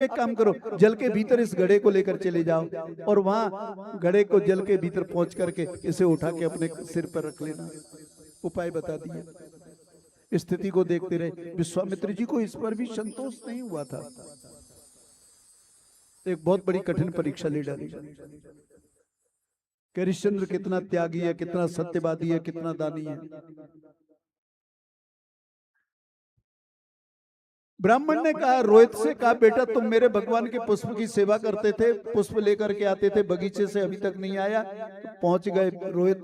एक काम करो, जल के भीतर इस घड़े को लेकर चले जाओ और वहां घड़े को जल के भीतर पहुंच करके इसे उठा के अपने सिर पर रख लेना। उपाय बता दिए। स्थिति को देखते रहे। विश्वामित्र जी को इस पर भी संतोष नहीं हुआ था। एक बहुत बड़ी कठिन परीक्षा ले डाली कि हरिश्चंद्र कितना त्यागी है, कितना सत्यवादी है, कितना दानी है। ब्राह्मण ने कहा, रोहित से कहा, बेटा तुम मेरे भगवान के पुष्प की सेवा करते थे, पुष्प लेकर के आते थे, बगीचे से अभी तक नहीं आया। तो पहुंच गए रोहित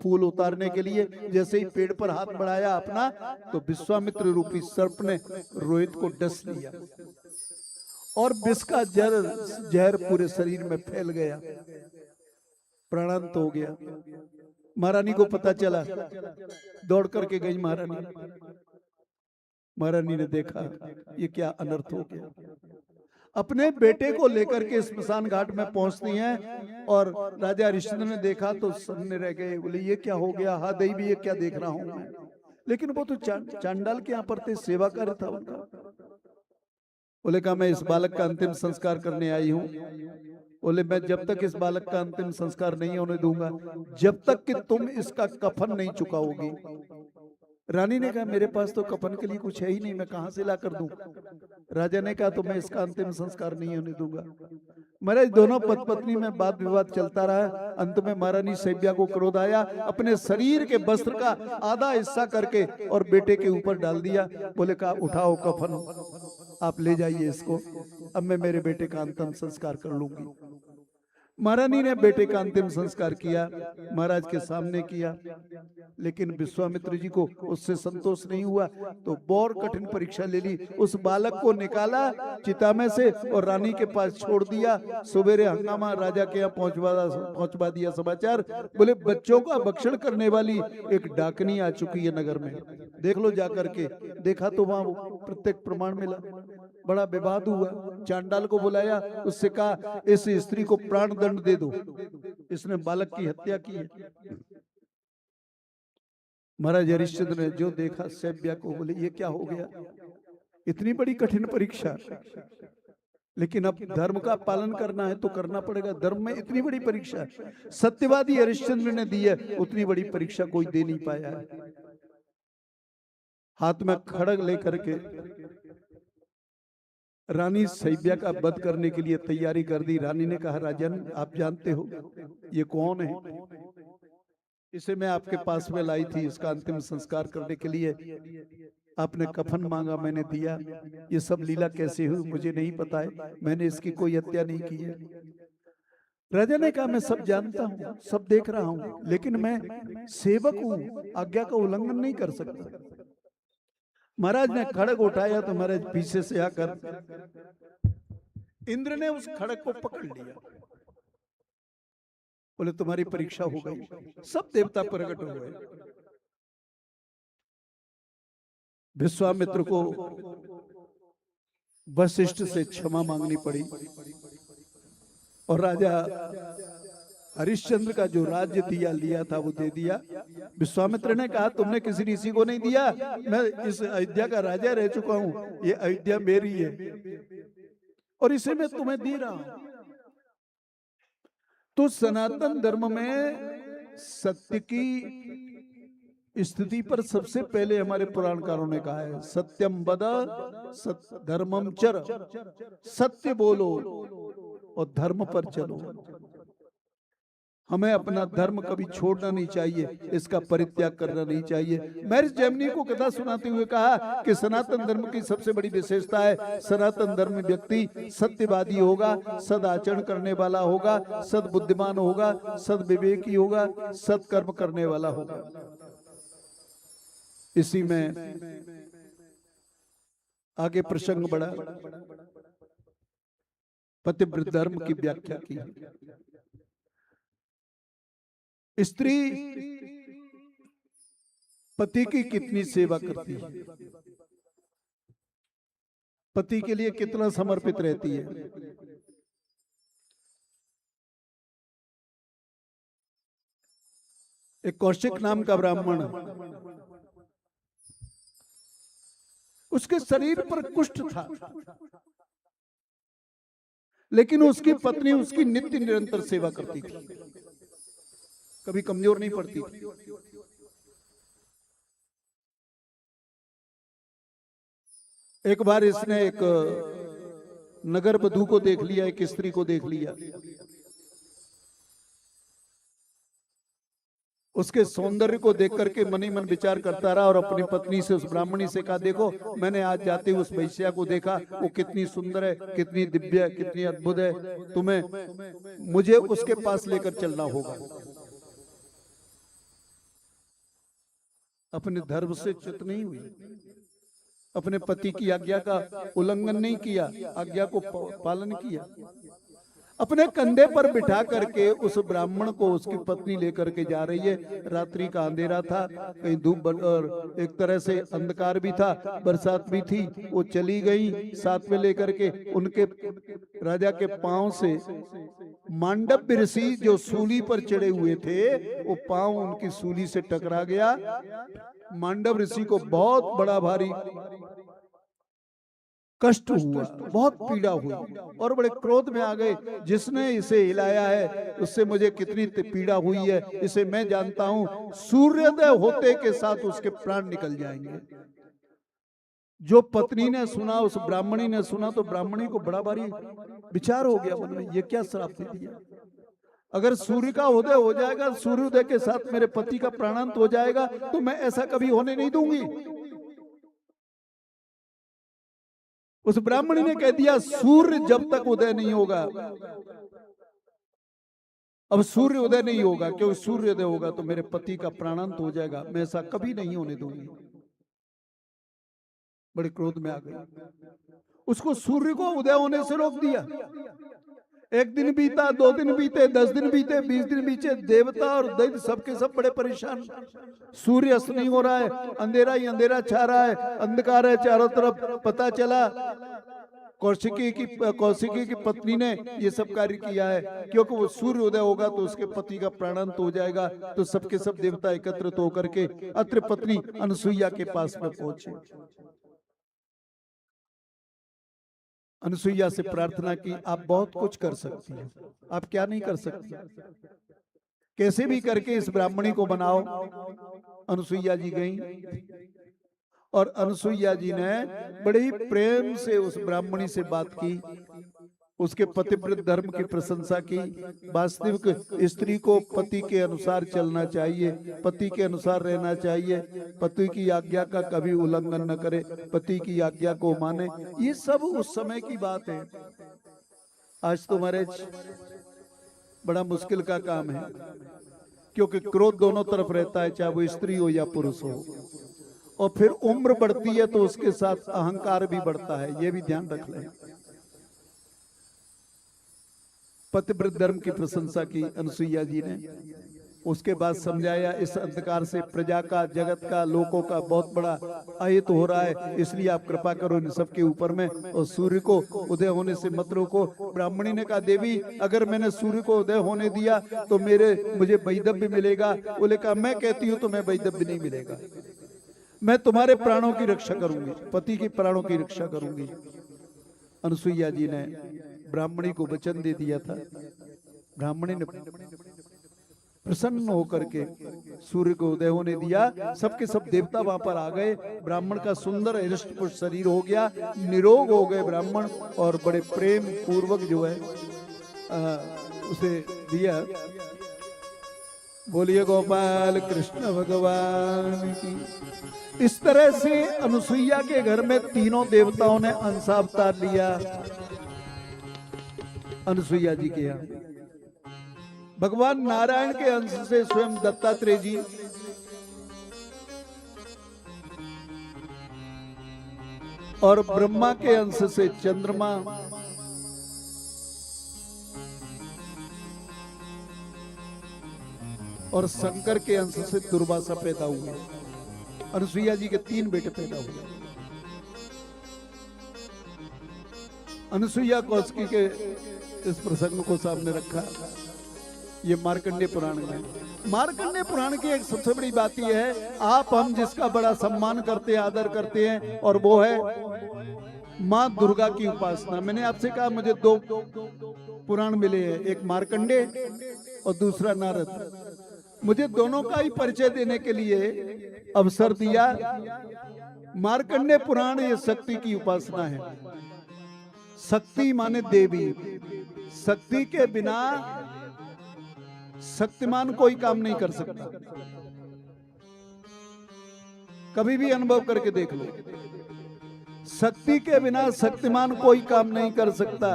फूल उतारने के लिए। जैसे ही पेड़ पर हाथ बढ़ाया अपना, तो विश्वामित्र रूपी सर्प ने रोहित को डस लिया और विष का जहर पूरे शरीर में फैल गया, प्राणांत हो गया। महारानी को पता चला, दौड़ करके गई महारानी। महारानी ने देखा ये क्या अनर्थ हो गया। अपने बेटे को लेकर के स्मशान घाट में पहुंचती हैं और राजा हरिश्चंद्र ने देखा तो सन्ने रह गए। बोले ये क्या हो गया, हा देवी ये क्या देख रहा हूं मैं। लेकिन वो तो चांडाल के यहाँ पर थे, सेवा कार्य था उनका। बोले कहा मैं इस बालक का अंतिम संस्कार करने आई हूँ। बोले मैं जब तक इस बालक का अंतिम संस्कार नहीं होने दूंगा, जब तक कि तुम इसका कफन नहीं चुकाओगी। रानी ने कहा मेरे पास तो कफन के लिए कुछ है ही नहीं, मैं कहां से ला कर दूं। राजा ने कहा तो मैं इसका अंतिम संस्कार नहीं होने दूंगा। महाराज दोनों पति पत्नी में वाद विवाद चलता रहा। अंत में महारानी सैब्या को क्रोध आया, अपने शरीर के वस्त्र का आधा हिस्सा करके और बेटे के ऊपर डाल दिया। बोले कहा उठाओ कफन, आप ले जाइए इसको, अब मैं मेरे बेटे का अंतिम संस्कार कर लूंगी। महारानी ने बेटे का अंतिम संस्कार किया, महाराज के सामने किया। लेकिन विश्वामित्र जी को उससे संतोष नहीं हुआ, तो बहुत कठिन परीक्षा ले ली। उस बालक को निकाला चिता में से और रानी के पास छोड़ दिया। सवेरे हंगामा, राजा के यहाँ पहुंचवा दिया समाचार। बोले बच्चों का भक्षण करने वाली एक डाकनी आ चुकी है नगर में, देख लो जाकर के। देखा तो वहां प्रत्येक प्रमाण मिला। बड़ा विवाद हुआ। चांडाल को बुलाया, उससे कहा इस स्त्री को प्राण दंड दे दो, इसने बालक की हत्या की है। महाराज हरिश्चंद्र ने जो देखा सैब्या को, बोले ये क्या हो गया, इतनी बड़ी कठिन परीक्षा। लेकिन अब धर्म का पालन करना है तो करना पड़ेगा। धर्म में इतनी बड़ी परीक्षा सत्यवादी हरिश्चंद्र ने दी है, उतनी बड़ी परीक्षा कोई दे नहीं पाया है। हाथ में खड़ग लेकर के रानी सैब्या का वध करने के लिए तैयारी कर दी। रानी ने कहा राजन आप जानते हो ये कौन है, इसे मैं आपके पास में लाई थी इसका अंतिम संस्कार करने के लिए। आपने कफन मांगा, मैंने दिया। ये सब लीला कैसे हुई मुझे नहीं पता है, मैंने इसकी कोई हत्या नहीं की है। राजा ने कहा मैं सब जानता हूँ, सब देख रहा हूँ, लेकिन मैं सेवक हूँ, आज्ञा का उल्लंघन नहीं कर सकता। महाराज ने खड़ग उठाया तो महाराज पीछे से आकर इंद्र ने उस खड़ग को पकड़ लिया। बोले तुम्हारी परीक्षा हो गई। सब देवता प्रकट हो गए। विश्वामित्र को वशिष्ठ से क्षमा मांगनी पड़ी और राजा हरिश्चंद्र का जो राज्य दिया लिया था वो दे दिया। विश्वामित्र ने कहा तुमने किसी ऋषि को नहीं दिया, मैं इस अयोध्या का राजा रह चुका हूं, ये अयोध्या मेरी है और इसे मैं तुम्हें दे रहा हूं। तो सनातन धर्म में सत्य की स्थिति पर सबसे पहले हमारे पुराणकारों ने कहा है सत्यम वद धर्मम चर, सत्य बोलो और धर्म पर चलो। हमें अपना धर्म कभी छोड़ना नहीं चाहिए, इसका परित्याग करना नहीं चाहिए। महर्षि जैमिनी को कथा सुनाते हुए कहा कि सनातन धर्म की सबसे बड़ी विशेषता है सनातन धर्म व्यक्ति सत्यवादी होगा, सद आचरण करने वाला होगा, सद बुद्धिमान होगा, सद विवेकी होगा, सत्कर्म करने वाला होगा। इसी में आगे प्रसंग बढ़ा, पतिव्रत धर्म की व्याख्या की। स्त्री पति की कितनी सेवा करती है, पति के लिए कितना समर्पित रहती है। एक कौशिक नाम का ब्राह्मण, उसके शरीर पर कुष्ठ था। लेकिन उसकी पत्नी उसकी नित्य निरंतर सेवा करती थी, कभी कमजोर नहीं पड़ती थी। एक बार इसने एक नगर वधू को देख लिया, एक स्त्री को देख लिया, उसके सौंदर्य को देख करके मन ही मन विचार करता रहा और अपनी पत्नी से, उस ब्राह्मणी से कहा, देखो मैंने आज जाते हुए उस वैश्या को देखा, वो कितनी सुंदर है, कितनी दिव्य है, कितनी अद्भुत है, तुम्हें मुझे उसके पास लेकर चलना होगा। अपने धर्म से च्युत नहीं हुई, अपने पति की आज्ञा का उल्लंघन नहीं किया, आज्ञा को पालन किया। अपने कंधे पर बिठा करके उस ब्राह्मण को उसकी पत्नी लेकर के जा रही है। रात्रि का अंधेरा था, कहीं धूप और एक तरह से अंधकार भी था, बरसात भी थी। वो चली गई साथ में लेकर के। उनके राजा के पांव से मांडव्य ऋषि जो सूली पर चढ़े हुए थे, वो पांव उनकी सूली से टकरा गया। मांडव ऋषि को बहुत बड़ा भारी कष्ट हुआ, बहुत पीड़ा हुई और बड़े क्रोध में आ गए। जिसने इसे हिलाया है उससे मुझे कितनी पीड़ा हुई है, इसे मैं जानता हूं। सूर्योदय होते के साथ उसके प्राण निकल जाएंगे। जो पत्नी ने सुना, उस ब्राह्मणी ने सुना, तो ब्राह्मणी को बड़ा भारी विचार हो गया मन में, ये क्या श्राप दे दिया। अगर सूर्य का उदय हो जाएगा, सूर्योदय के साथ मेरे पति का प्राणांत हो जाएगा, तो मैं ऐसा कभी होने नहीं दूंगी। उस ब्राह्मणी ने कह दिया, सूर्य जब तक उदय नहीं होगा, अब सूर्य उदय नहीं होगा, क्योंकि सूर्य उदय होगा तो मेरे पति का प्राणांत हो जाएगा, मैं ऐसा कभी नहीं होने दूंगी। बड़े क्रोध में आ गई, उसको सूर्य को उदय होने से रोक दिया। एक दिन बीता, 2 दिन बीते, 10 दिन बीते, 20 दिन बीते। देवता और दैत्य सबके सब बड़े परेशान। सूर्य अस्त नहीं हो रहा है, अंधेरा ही अंधेरा छा रहा है, अंधकार है चारों तरफ। पता चला कौशिकी की पत्नी ने ये सब कार्य किया है, क्योंकि वो सूर्य उदय होगा तो उसके पति का प्राणांत हो जाएगा। तो सबके सब देवता एकत्रित होकर के अत्रि पत्नी अनसुईया के पास में पहुंचे। अनसुईया से प्रार्थना की, आप बहुत कुछ कर सकती हैं, आप क्या नहीं कर सकती, कैसे भी करके इस ब्राह्मणी को बनाओ। अनसुईया जी गई और अनसुईया जी ने बड़े ही प्रेम से उस ब्राह्मणी से बात की, उसके पतिव्रत धर्म की प्रशंसा की। वास्तविक स्त्री को पति के अनुसार चलना चाहिए, पति के अनुसार रहना चाहिए, पति की आज्ञा का कभी उल्लंघन न करे, पति की आज्ञा को माने। ये सब उस समय की बात है। आज तो मैरिज बड़ा मुश्किल का काम है, क्योंकि क्रोध दोनों तरफ रहता है, चाहे वो स्त्री हो या पुरुष हो। और फिर उम्र बढ़ती है तो उसके साथ अहंकार भी बढ़ता है, ये भी ध्यान रख लें। पतिव्रत धर्म की प्रशंसा की अनसुईया जी ने। उसके बाद समझाया, इस अंधकार से प्रजा का, जगत का, लोगों का बहुत बड़ा अहित हो रहा है, इसलिए आप कृपा करो इन सबके ऊपर में, और सूर्य को उदय होने से मत रोको। ब्राह्मणी ने कहा, देवी अगर मैंने सूर्य को उदय होने दिया तो मुझे वैधव्य मिलेगा। बोले कहा, मैं कहती हूँ तुम्हें वैधव्य नहीं मिलेगा, मैं तुम्हारे प्राणों की रक्षा करूंगी, पति के प्राणों की रक्षा करूंगी। अनसुईया जी ने ब्राह्मणी को वचन दे दिया था। ब्राह्मणी ने प्रसन्न होकर के सूर्य को उदय होने दिया। सबके सब देवता वहां पर आ गए। ब्राह्मण का सुंदर हृष्टपुष्ट शरीर हो गया, निरोग हो गए ब्राह्मण, और बड़े प्रेम पूर्वक जो है उसे दिया। बोलिए गोपाल कृष्ण भगवान की। इस तरह से अनसुईया के घर में तीनों देवताओं ने अंशावतार लिया। अनसुईया जी के यहाँ भगवान नारायण के अंश से स्वयं दत्तात्रेय जी, और ब्रह्मा के अंश से चंद्रमा, और शंकर के अंश से दुर्वासा पैदा हुए। अनसुईया जी के 3 बेटे पैदा हुए। अनसुईया कौशिकी के इस प्रसंग को सामने रखा। ये मार्कंडेय पुराण में, मार्कंडेय पुराण की एक सबसे बड़ी बात यह है, आप हम जिसका बड़ा सम्मान करते हैं, आदर करते हैं, और वो है माँ दुर्गा की उपासना। मैंने आपसे कहा मुझे दो पुराण मिले हैं, एक मार्कंडे और दूसरा नारद। मुझे दोनों का ही परिचय देने के लिए अवसर दिया। मार्कंडे पुराण ये शक्ति की उपासना है। शक्ति माने देवी। शक्ति के बिना शक्तिमान कोई काम नहीं कर सकता। कभी भी अनुभव करके देख लो, शक्ति के बिना शक्तिमान कोई काम नहीं कर सकता।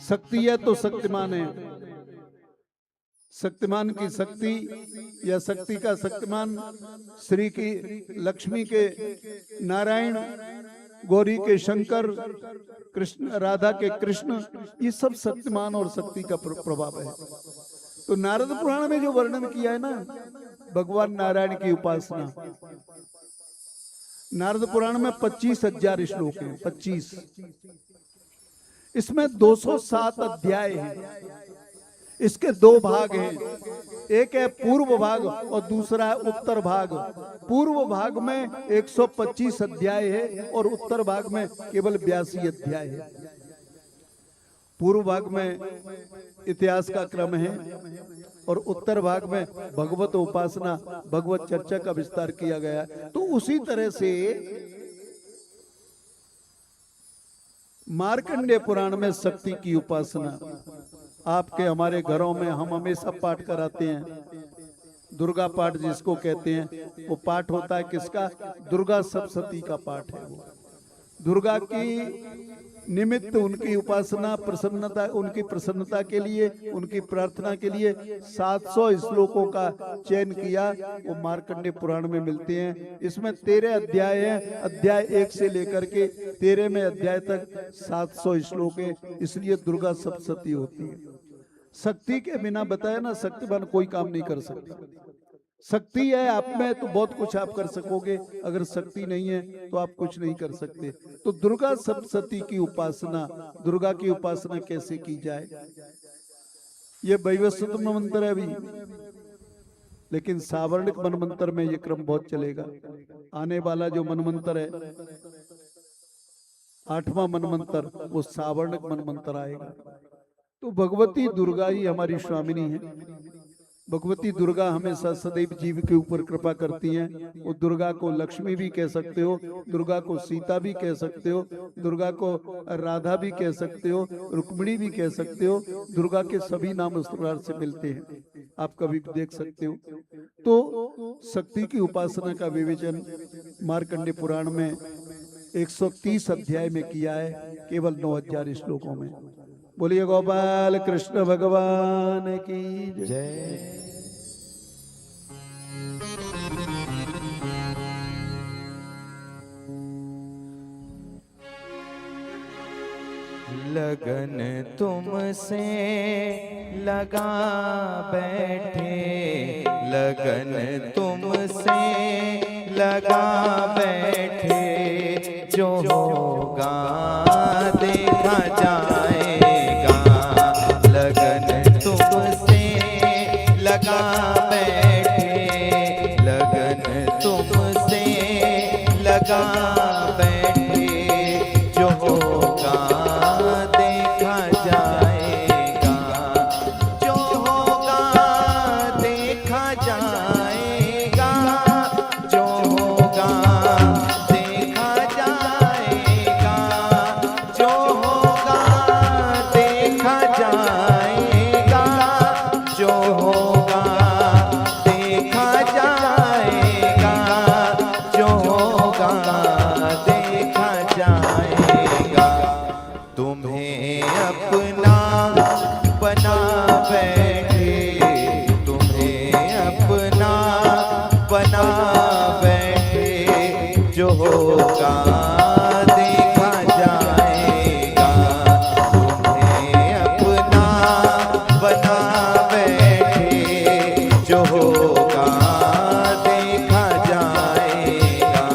शक्ति है तो शक्तिमान है। शक्तिमान की शक्ति या शक्ति का शक्तिमान, श्री की लक्ष्मी के नारायण, गौरी के शंकर, कृष्ण राधा के कृष्ण, ये सब शक्तिमान और शक्ति का प्रभाव है। तो नारद पुराण में जो वर्णन किया है ना भगवान नारायण की उपासना, नारद पुराण में 25,000 श्लोक हैं। 25, इसमें 207 अध्याय हैं। इसके दो भाग हैं, एक है पूर्व भाग और दूसरा है उत्तर भाग। पूर्व भाग में 125 अध्याय है और उत्तर भाग में केवल 82 अध्याय है। पूर्व भाग में इतिहास का क्रम है और उत्तर भाग में भगवत उपासना, भगवत चर्चा का विस्तार किया गया है। तो उसी तरह से मार्कंडेय पुराण में शक्ति की उपासना, आपके हमारे घरों में हम हमेशा पाठ कराते हैं। दुर्गा पाठ जिसको कहते हैं, वो पाठ होता है किसका? दुर्गा सप्तशती का पाठ है। वो दुर्गा की निमित्त उनकी उपासना, प्रसन्नता, उनकी प्रसन्नता के लिए, उनकी प्रार्थना के लिए 700 श्लोकों का चयन किया। वो मार्कंडेय पुराण में मिलते हैं। इसमें 13 अध्याय हैं। अध्याय 1 से लेकर के 13वें अध्याय तक 700 श्लोक है। इसलिए दुर्गा सप्तशती होती है। शक्ति के बिना बताया ना, शक्तिमान कोई काम नहीं कर सकता। शक्ति है आप में तो बहुत कुछ आप कर सकोगे, अगर शक्ति नहीं है तो आप कुछ नहीं कर सकते। तो दुर्गा सप्तशती की उपासना, दुर्गा की उपासना कैसे की जाए, ये वैवस्वत मनमंत्र है अभी, लेकिन सावर्णिक मनमंत्र में ये क्रम बहुत चलेगा। आने वाला जो मनमंत्र है 8वां मनमंत्र, वो सावर्णिक मनमंत्र आएगा। तो भगवती दुर्गा ही हमारी स्वामिनी है। भगवती दुर्गा हमेशा सदैव जीव के ऊपर कृपा करती हैं। वो दुर्गा को लक्ष्मी भी कह सकते हो, दुर्गा को सीता भी कह सकते हो, दुर्गा को राधा भी कह सकते हो, रुक्मिणी भी कह सकते हो। दुर्गा के सभी नाम उस प्रकार से मिलते हैं, आप कभी भी देख सकते हो। तो शक्ति की उपासना का विवेचन मार्कंडेय पुराण में 130 अध्याय में किया है, केवल 9000 श्लोकों में। बोलिए गोपाल कृष्ण भगवान की जय। लगन तुमसे लगा बैठे, लगन तुमसे लगा बैठे, जो होगा देखा जाएगा। लगन तुमसे लगा बैठे, लगन तुमसे लगा बैठे, जो होगा देखा जाएगा, जो होगा देखा जाएगा, जो होगा देखा जाएगा, जो होगा देखा जाएगा, जो होगा देखा जाएगा, जो होगा देखा जाएगा। तुम्हें अपना बना बैठे, तुम्हें अपना बना बैठे, जो होगा देखा जाएगा। तुम्हें अपना बना बैठे, जो होगा देखा जाएगा।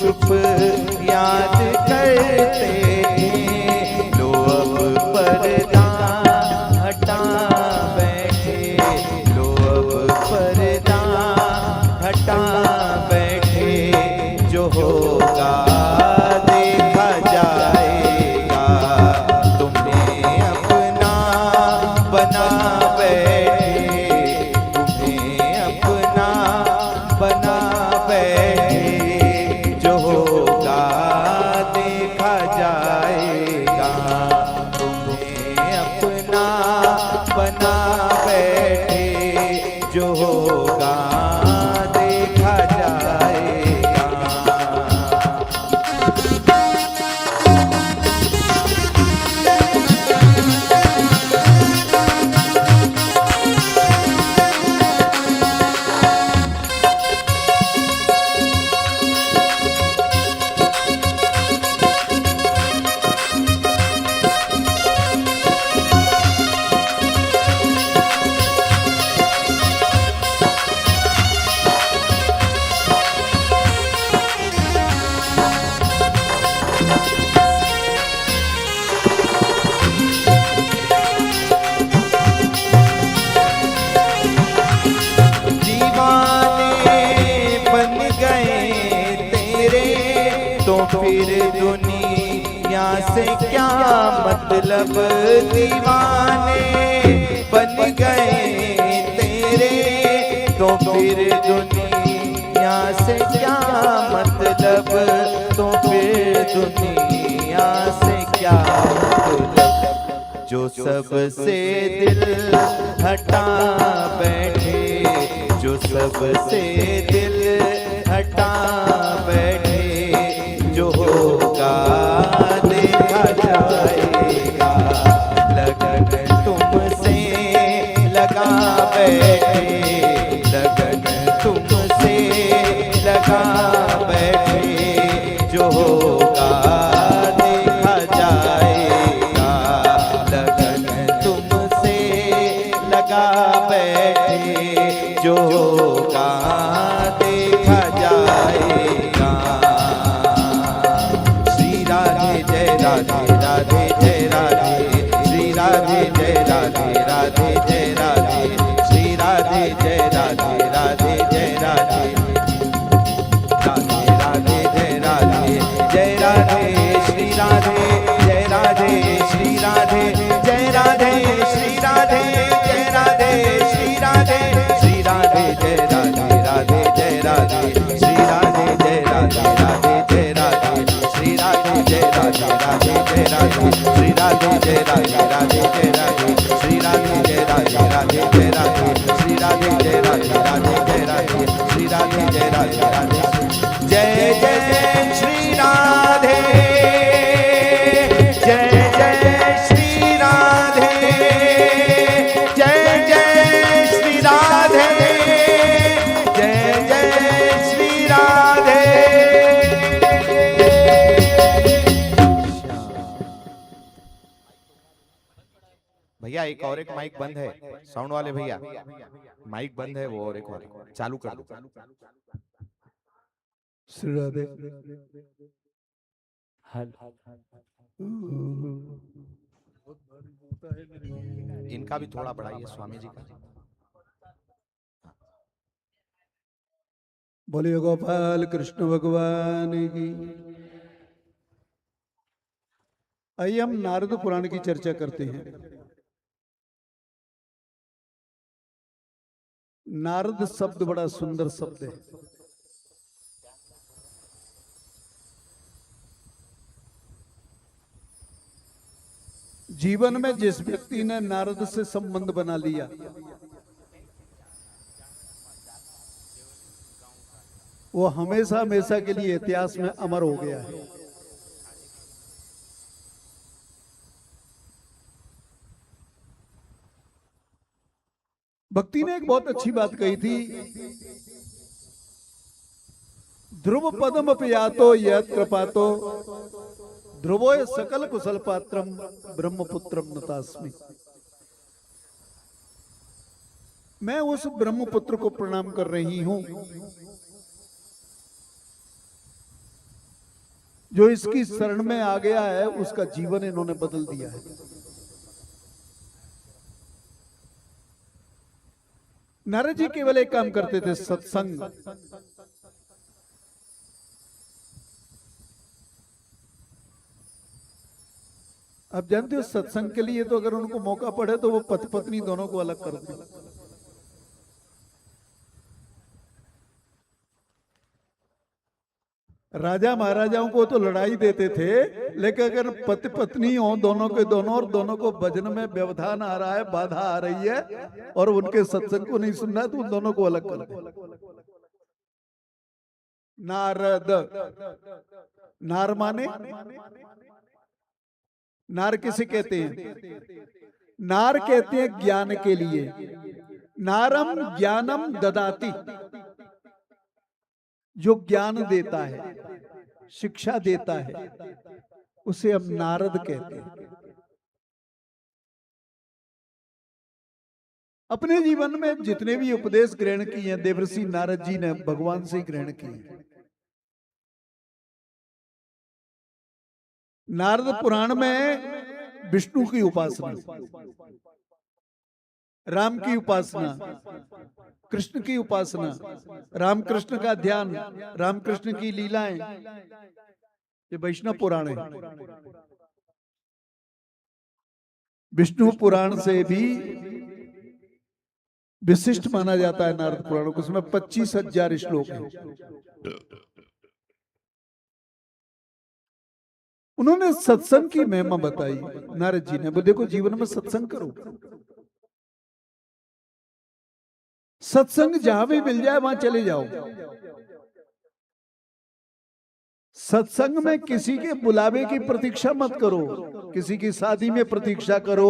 छुप याद करते थे, लो अब पर्दा हटा बैठे, लो अब पर्दा हटा बैठे, जो होगा देखा जाएगा, तुम्हें अपना बना बैठे, तुम्हें अपना बना बैठे, जो होगा देखा जाएगा, तुम्हें अपना बना बैठे, जो होगा देखा जाएगा। फिर दुनिया से क्या मतलब, दीवाने बन गए तेरे, तो फिर दुनिया से क्या मतलब, तो फिर दुनिया से क्या मतलब, जो सबसे दिल हटा बैठे, जो सबसे दिल हटा बैठे, जो होगा देखा जाएगा, लगन तुमसे लगा बैठे, लगन तुमसे लगा बैठे, जो होगा देखा जाएगा, लगन तुमसे लगा बैठे, जो होगा देखा जाएगा। राधे राधे जय राधे, श्री राधे जय राधे, राधे जय राधे, श्री राधे जय राधे, राधे जय राधे, राधे राधे जय राधे, जय राधे श्री राधे, जय राधे श्री राधे, जय राधे श्री राधे, जय राधे श्री राधे, श्री राधे जय राधे, राधे जय राधे, श्री राधे जय राधे, राधे जय राधे, श्री राधे जय राधे, राधे जय राधे, श्री राधे जय राधे, राधे जय राधे, श्री राधे जय राधे, राधे जय राधे, श्री राधे जय राधे, राधे जय राधे, श्री राधे जय राधे, राधे जय जय श्री राधे, जय जय श्री राधे, जय जय श्री राधे, जय जय श्री राधे। भैया एक और एक माइक बंद है, साउंड वाले भैया माइक बंद है, वो और एक और चालू कर दो। श्री राधे। इनका भी थोड़ा बढ़ाइए, स्वामी जी का। बोलिए गोपाल कृष्ण भगवान की। आइए हम नारद पुराण की चर्चा करते हैं। नारद शब्द बड़ा सुंदर शब्द है। जीवन में जिस व्यक्ति ने नारद से संबंध बना लिया, वो हमेशा हमेशा के लिए इतिहास में अमर हो गया है। भक्ति ने एक बहुत अच्छी बात कही थी, ध्रुव पदम पियातो यत् कृपातो ध्रुवोय सकल कुशल पात्रम ब्रह्मपुत्रम नतास्मि। मैं उस ब्रह्मपुत्र को प्रणाम कर रही हूं जो इसकी शरण में आ गया है उसका जीवन इन्होंने बदल दिया है। नारद जी केवल एक काम करते थे, सत्संग। आप जानते हो सत्संग के लिए तो अगर उनको मौका पड़े तो वो पति पत्नी दोनों को अलग कर दें। राजा महाराजाओं को तो लड़ाई देते थे, लेकिन अगर पति पत्नी हो दोनों के दोनों और दोनों को भजन में व्यवधान आ रहा है, बाधा आ रही है और उनके सत्संग को नहीं सुनना है तो उन दोनों को अलग कर दे। नारद, नार माने, नार किसे कहते हैं? नार कहते हैं ज्ञान के लिए। नारम ज्ञानम ददाति, जो ज्ञान देता है, शिक्षा देता है, उसे हम नारद कहते हैं। अपने जीवन में जितने भी उपदेश ग्रहण किए हैं देवर्षि नारद जी ने भगवान से ग्रहण किए। नारद पुराण में विष्णु की उपासना, राम की उपासना, कृष्ण की उपासना, रामकृष्ण का ध्यान, रामकृष्ण की लीलाएं, ये वैष्णव पुराण है। विष्णु पुराण से भी विशिष्ट माना जाता है नारद पुराण को। उसमें 25,000 श्लोक हैं। उन्होंने सत्संग की महिमा बताई नारद जी ने। वो देखो जीवन में सत्संग करो, सत्संग जहां भी मिल जाए वहां चले जाओ। सत्संग में किसी के बुलावे की प्रतीक्षा मत करो, किसी की शादी में प्रतीक्षा करो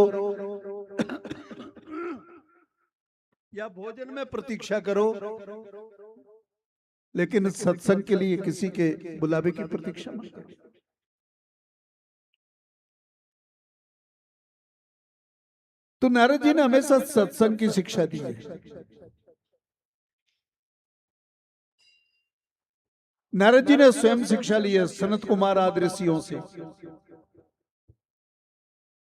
या भोजन में प्रतीक्षा करो, लेकिन सत्संग के लिए किसी के बुलावे की प्रतीक्षा मत करो। तो नारद जी ने हमेशा सत्संग की शिक्षा दी है। नारद जी ने स्वयं शिक्षा ली है सनत कुमार आदि ऋषियों से,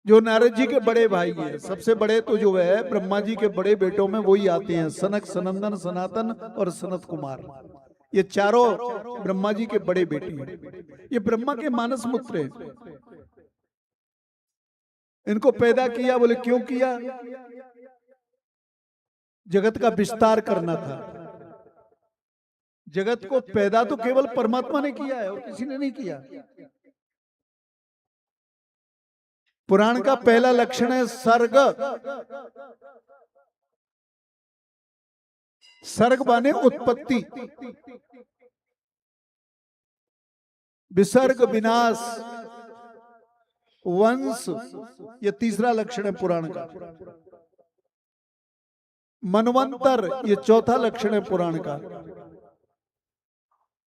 जो नारद जी के बड़े भाई हैं। सबसे बड़े तो जो है ब्रह्मा जी के बड़े बेटों में वही आते हैं, सनक, सनंदन, सनातन और सनत कुमार। ये चारों ब्रह्मा जी के बड़े बेटे हैं। ये ब्रह्मा के मानस पुत्र हैं। इनको पैदा किया, बोले क्यों किया? जगत का विस्तार करना था। जगत को पैदा तो केवल परमात्मा ने किया है और किसी ने नहीं किया। पुराण का पहला लक्षण है सर्ग। सर्ग माने उत्पत्ति, विसर्ग विनाश, वंश, ये तीसरा लक्षण है पुराण का। मनवंतर, ये चौथा लक्षण है पुराण का।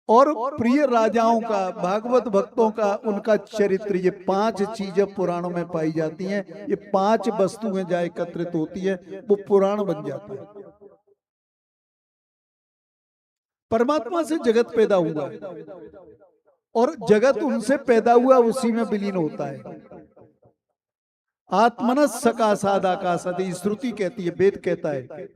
और प्रिय राजाओं का, भागवत भक्तों का, उनका चरित्र, ये 5 चीजें पुराणों में पाई जाती हैं। ये 5 वस्तुएं जहां एकत्रित होती है वो पुराण बन जाता है। परमात्मा से जगत पैदा हुआ और जगत उनसे पैदा हुआ, उसी में विलीन होता है। आत्मना सकाशाद आकाशाद, श्रुति कहती है, वेद कहता है।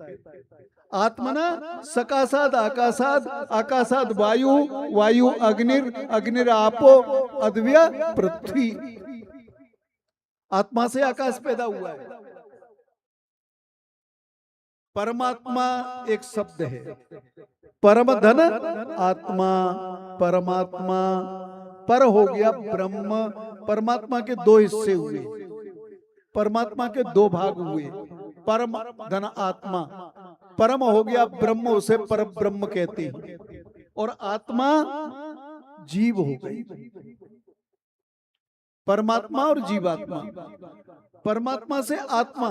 आत्मना सकाशाद आकाशाद, आकाशाद वायु, वायु अग्निर, अग्निर आपो, अद्व्य पृथ्वी। आत्मा से आकाश पैदा हुआ है। परमात्मा एक शब्द है। परम धन आत्मा, परमात्मा, पर हो गया ब्रह्म। परमात्मा के 2 हिस्से हुए, परमात्मा के 2 भाग हुए। परम धन आत्मा, परम हो गया ब्रह्म, उसे पर ब्रह्म कहते हैं। और आत्मा जीव हो गई। परमात्मा और जीवात्मा, परमात्मा से आत्मा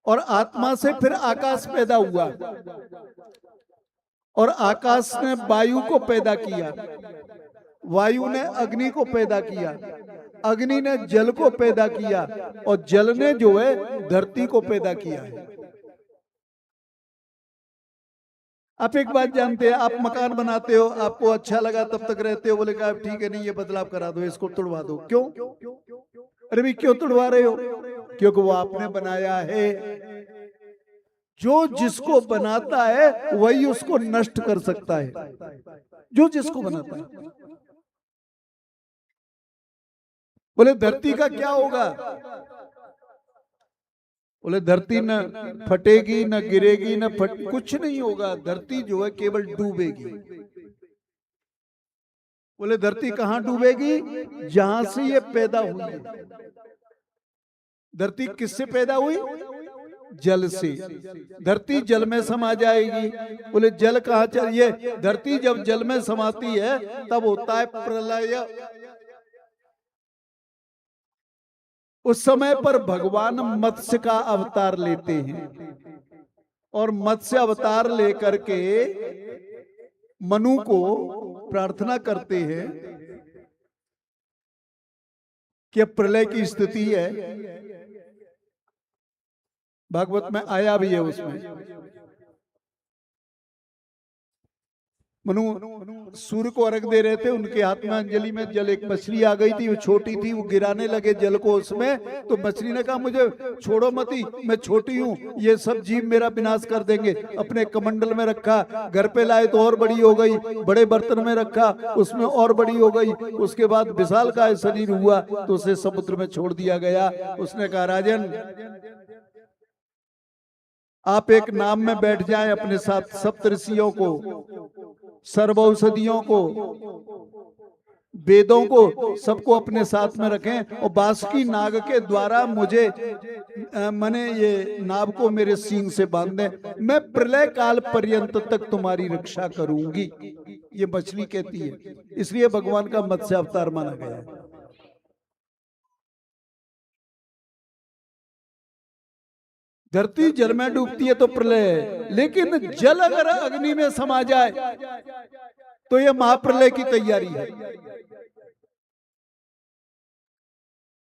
और आत्मा से फिर आकाश पैदा हुआ। और आकाश ने वायु को पैदा किया, वायु ने अग्नि को पैदा किया, अग्नि ने जल को पैदा किया और जल ने जो है धरती को पैदा किया है। आप एक बात जानते हैं, आप मकान बनाते हो, आपको अच्छा लगा तब तक रहते हो, बोले कि आप ठीक है नहीं ये बदलाव करा दो, इसको तुड़वा दो। क्यों? अरे भाई क्यों तुड़वा रहे हो? क्योंकि वो आपने बनाया है। जो जिसको बनाता है वही उसको नष्ट कर सकता है, जो जिसको बनाता है। बोले धरती का क्या होगा? बोले धरती न फटेगी, न गिरेगी, न कुछ नहीं होगा। धरती जो है केवल डूबेगी। बोले धरती कहाँ डूबेगी? जहां से ये पैदा हुई है। धरती किससे पैदा हुई? जल से। धरती जल में समा जाएगी। बोले जल कहाँ चाहिए? धरती जब जल में समाती है तब होता है प्रलय। उस समय पर भगवान मत्स्य का अवतार लेते हैं और मत्स्य अवतार लेकर के मनु को प्रार्थना करते हैं कि अब प्रलय की स्थिति है। भागवत में आया भी है उसमें। मनु सूर्य को अर्घ दे रहे थे, उनके हाथ में अंजलि में जल, एक मछली आ गई थी, वो छोटी थी, वो गिराने लगे जल को उसमें। तो मछली ने कहा मुझे छोड़ो मती, मैं छोटी हूँ, ये सब जीव मेरा विनाश कर देंगे। अपने कमंडल में रखा, घर पे लाए तो और बड़ी हो गई, बड़े बर्तन में रखा उसमें और बड़ी हो गई। उसके बाद विशाल का शरीर हुआ तो उसे समुद्र में छोड़ दिया गया। उसने कहा राजन आप एक नाम में बैठ जाएं, अपने साथ सप्तऋषियों को, सर्वौषधियों को, वेदों को, सबको अपने साथ में रखें और बासुकी नाग के द्वारा मुझे मैंने ये नाग को मेरे सींग से बांध दें, मैं प्रलय काल पर्यंत तक तुम्हारी रक्षा करूंगी। ये मछली कहती है, इसलिए भगवान का मत्स्य अवतार माना गया है। धरती जल में डूबती है तो प्रलय है, लेकिन जल अगर अग्नि में समा जाए तो यह महाप्रलय की तैयारी है।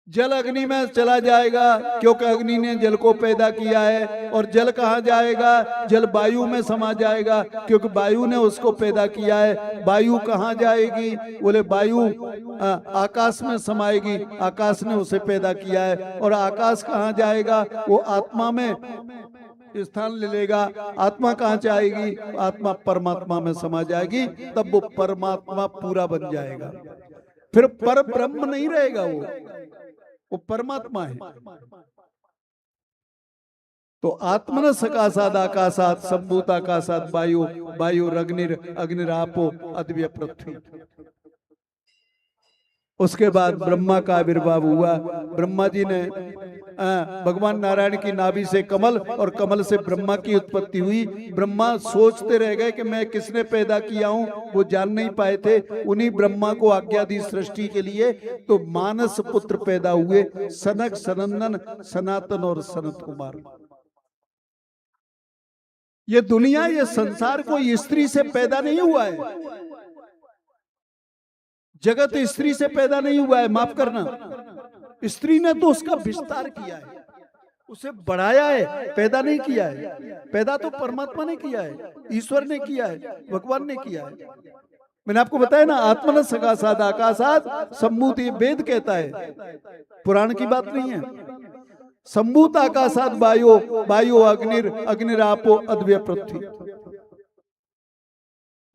जल अग्नि में चला जाएगा क्योंकि अग्नि ने जल को पैदा किया है। और जल कहाँ जाएगा? जल वायु में समा जाएगा क्योंकि वायु ने उसको पैदा किया है। वायु कहाँ जाएगी? बोले वायु आकाश में समाएगी, आकाश ने उसे पैदा किया है। और आकाश कहाँ जाएगा? वो आत्मा में स्थान ले लेगा। आत्मा कहाँ जाएगी? आत्मा परमात्मा में समा जाएगी, तब वो परमात्मा पूरा बन जाएगा। फिर पर ब्रह्म नहीं रहेगा, वो परमात्मा है। तो आत्मन सकाशाद आकाशात संभूत आकाशात वायु वायु अग्निरापो अद्वय पृथ्वी। उसके बाद ब्रह्मा का आविर्भाव हुआ। ब्रह्मा जी ने भगवान नारायण की नाभि से कमल और कमल से ब्रह्मा की उत्पत्ति हुई। ब्रह्मा सोचते रह गए कि मैं किसने पैदा किया हूं, वो जान नहीं पाए थे। उन्हीं ब्रह्मा को आज्ञा दी सृष्टि के लिए, तो मानस पुत्र पैदा हुए, सनक, सनंदन, सनातन और सनत कुमार। ये दुनिया, ये संसार कोई स्त्री से पैदा नहीं हुआ है। जगत स्त्री से पैदा नहीं हुआ है, माफ करना। स्त्री ने तो उसका विस्तार किया है, उसे बढ़ाया है, पैदा नहीं किया है। पैदा तो परमात्मा ने किया है, ईश्वर ने किया है, भगवान ने किया है। मैंने आपको बताया ना, आत्मन सकाशाद आकाशात संभूत, ये वेद कहता है, पुराण की बात नहीं है। संभूत आकाशात वायु वायु अग्निरापो अद्वय पृथ्वी।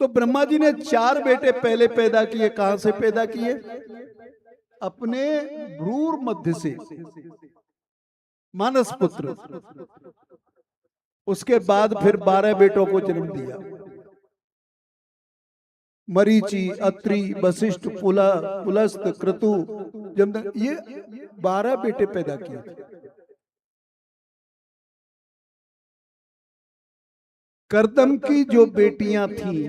तो ब्रह्मा जी ने 4 बेटे पहले पैदा किए। कहां से पैदा किए? अपने भ्रूर मध्य से, मानस पुत्र। उसके बाद फिर 12 बेटों को जन्म दिया। मरीचि, अत्रि, वशिष्ठ, पुलस्त, क्रतु, ये 12 बेटे पैदा किए। कर्दम की जो बेटियां थी,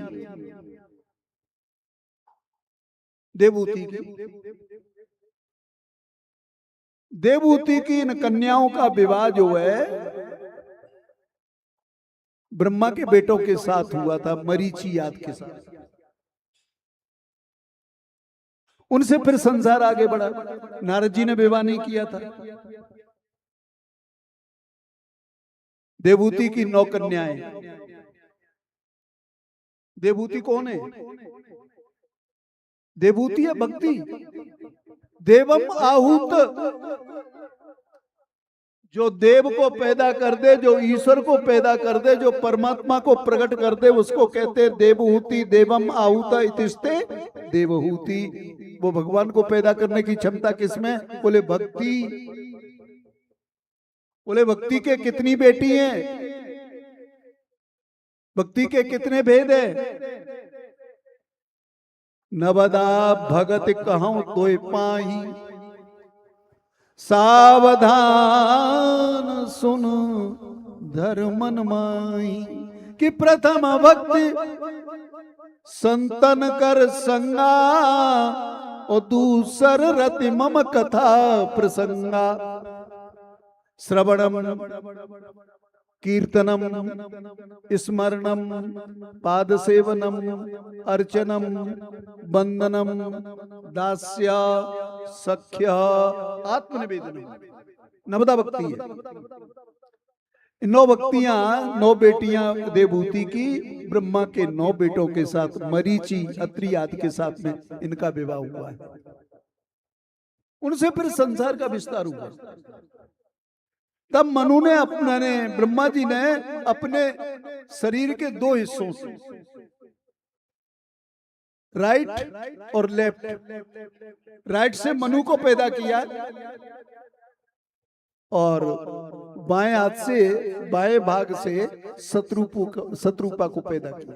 देवहूति की इन कन्याओं का विवाह जो है ब्रह्मा के बेटों के साथ हुआ था, मरीचि याद के साथ। उनसे फिर संसार आगे बढ़ा। नारद जी ने विवाह नहीं किया था। देवहूति की 9 कन्याएं, देवहूति कौन है? देवहूति है भक्ति। देवम आहूत, जो देव को पैदा कर दे, जो ईश्वर को पैदा कर दे, जो परमात्मा को प्रकट कर दे, उसको कहते हैं देवहूति। देवम आहूत इतिस्ते देवहूति। वो भगवान को पैदा करने की क्षमता किसमें? बोले भक्ति। बोले भक्ति के कितनी बेटी हैं? भक्ति के कितने भेद है? नवदा भगत कहूं तोय पाई, सावधान सुन धर्मन माई। कि प्रथम भक्ति संतन कर संगा, और दूसर रति मम कथा प्रसंगा। श्रवणम कीर्तनम स्मरणम पाद सेवनम अर्चनम वंदनम दास्य सख्य आत्मनिवेदनम। नवदा भक्ति है। 9 भक्तियां, 9 बेटियां देवहूति की ब्रह्मा के 9 बेटों के साथ, मरीचि अत्रि आदि के साथ में इनका विवाह हुआ है। उनसे फिर संसार का विस्तार हुआ। तब मनु ने ब्रह्मा जी ने अपने शरीर के 2 हिस्सों से, राइट और लेफ्ट, राइट से मनु को पैदा किया और बाएं हाथ से, बाएं भाग से शत्रुपा को पैदा किया।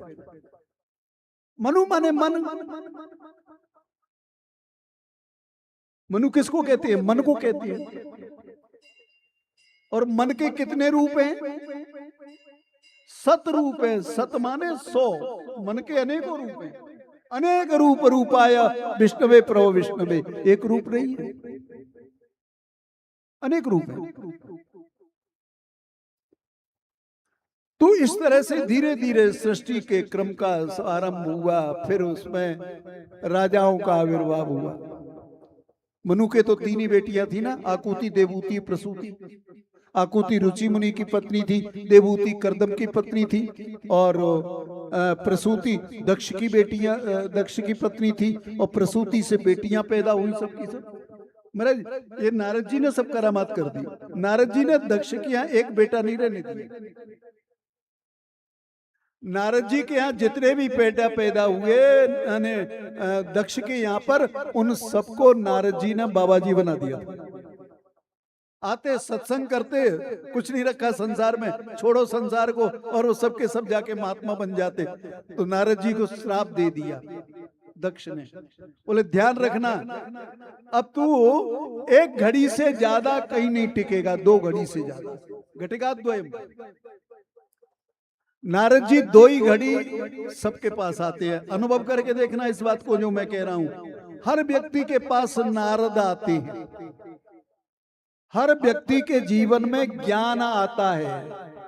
मनु माने मन। मनु किसको कहती है? मन को कहती है। और मन के कितने रूप हैं? 7 रूप है। सत माने 100। मन के अनेकों रूप हैं। अनेक रूप रूपाया विष्णवे प्रभो विष्णवे। एक रूप नहीं है, अनेक रूप है। तो इस तरह से धीरे धीरे सृष्टि के क्रम का आरंभ हुआ। फिर उसमें राजाओं का आविर्भाव हुआ। मनु के तो 3 ही बेटियां थी ना, आकुति, देवहूति, प्रसूति। आकुति रुचि मुनि की पत्नी थी, देवहूति कर्दम की पत्नी थी, और प्रसूति दक्ष की पत्नी थी। और प्रसूति से बेटियां पैदा हुई सबकी सब। महाराज ये नारद जी ने सब करामात कर दी। नारद जी ने दक्ष के यहाँ एक बेटा नहीं रहने दिया। नारद जी के यहाँ जितने भी बेटा पैदा हुए दक्ष के यहाँ पर, उन सबको नारद जी ने बाबा जी बना दिया। आते सत्संग करते, कुछ नहीं रखा संसार में, छोड़ो संसार को, और वो सबके सब जाके महात्मा बन जाते। तो नारद जी को श्राप दे दिया दक्ष ने। बोले ध्यान रखना, अब तू 1 घड़ी से ज्यादा कहीं नहीं टिकेगा, 2 घड़ी से ज्यादा घटेगा द्वयम। नारद जी 2 ही घड़ी सबके पास आते हैं। अनुभव करके देखना इस बात को जो मैं कह रहा हूं। हर व्यक्ति के पास नारद आते हैं। हर व्यक्ति के जीवन में ज्ञान आता है,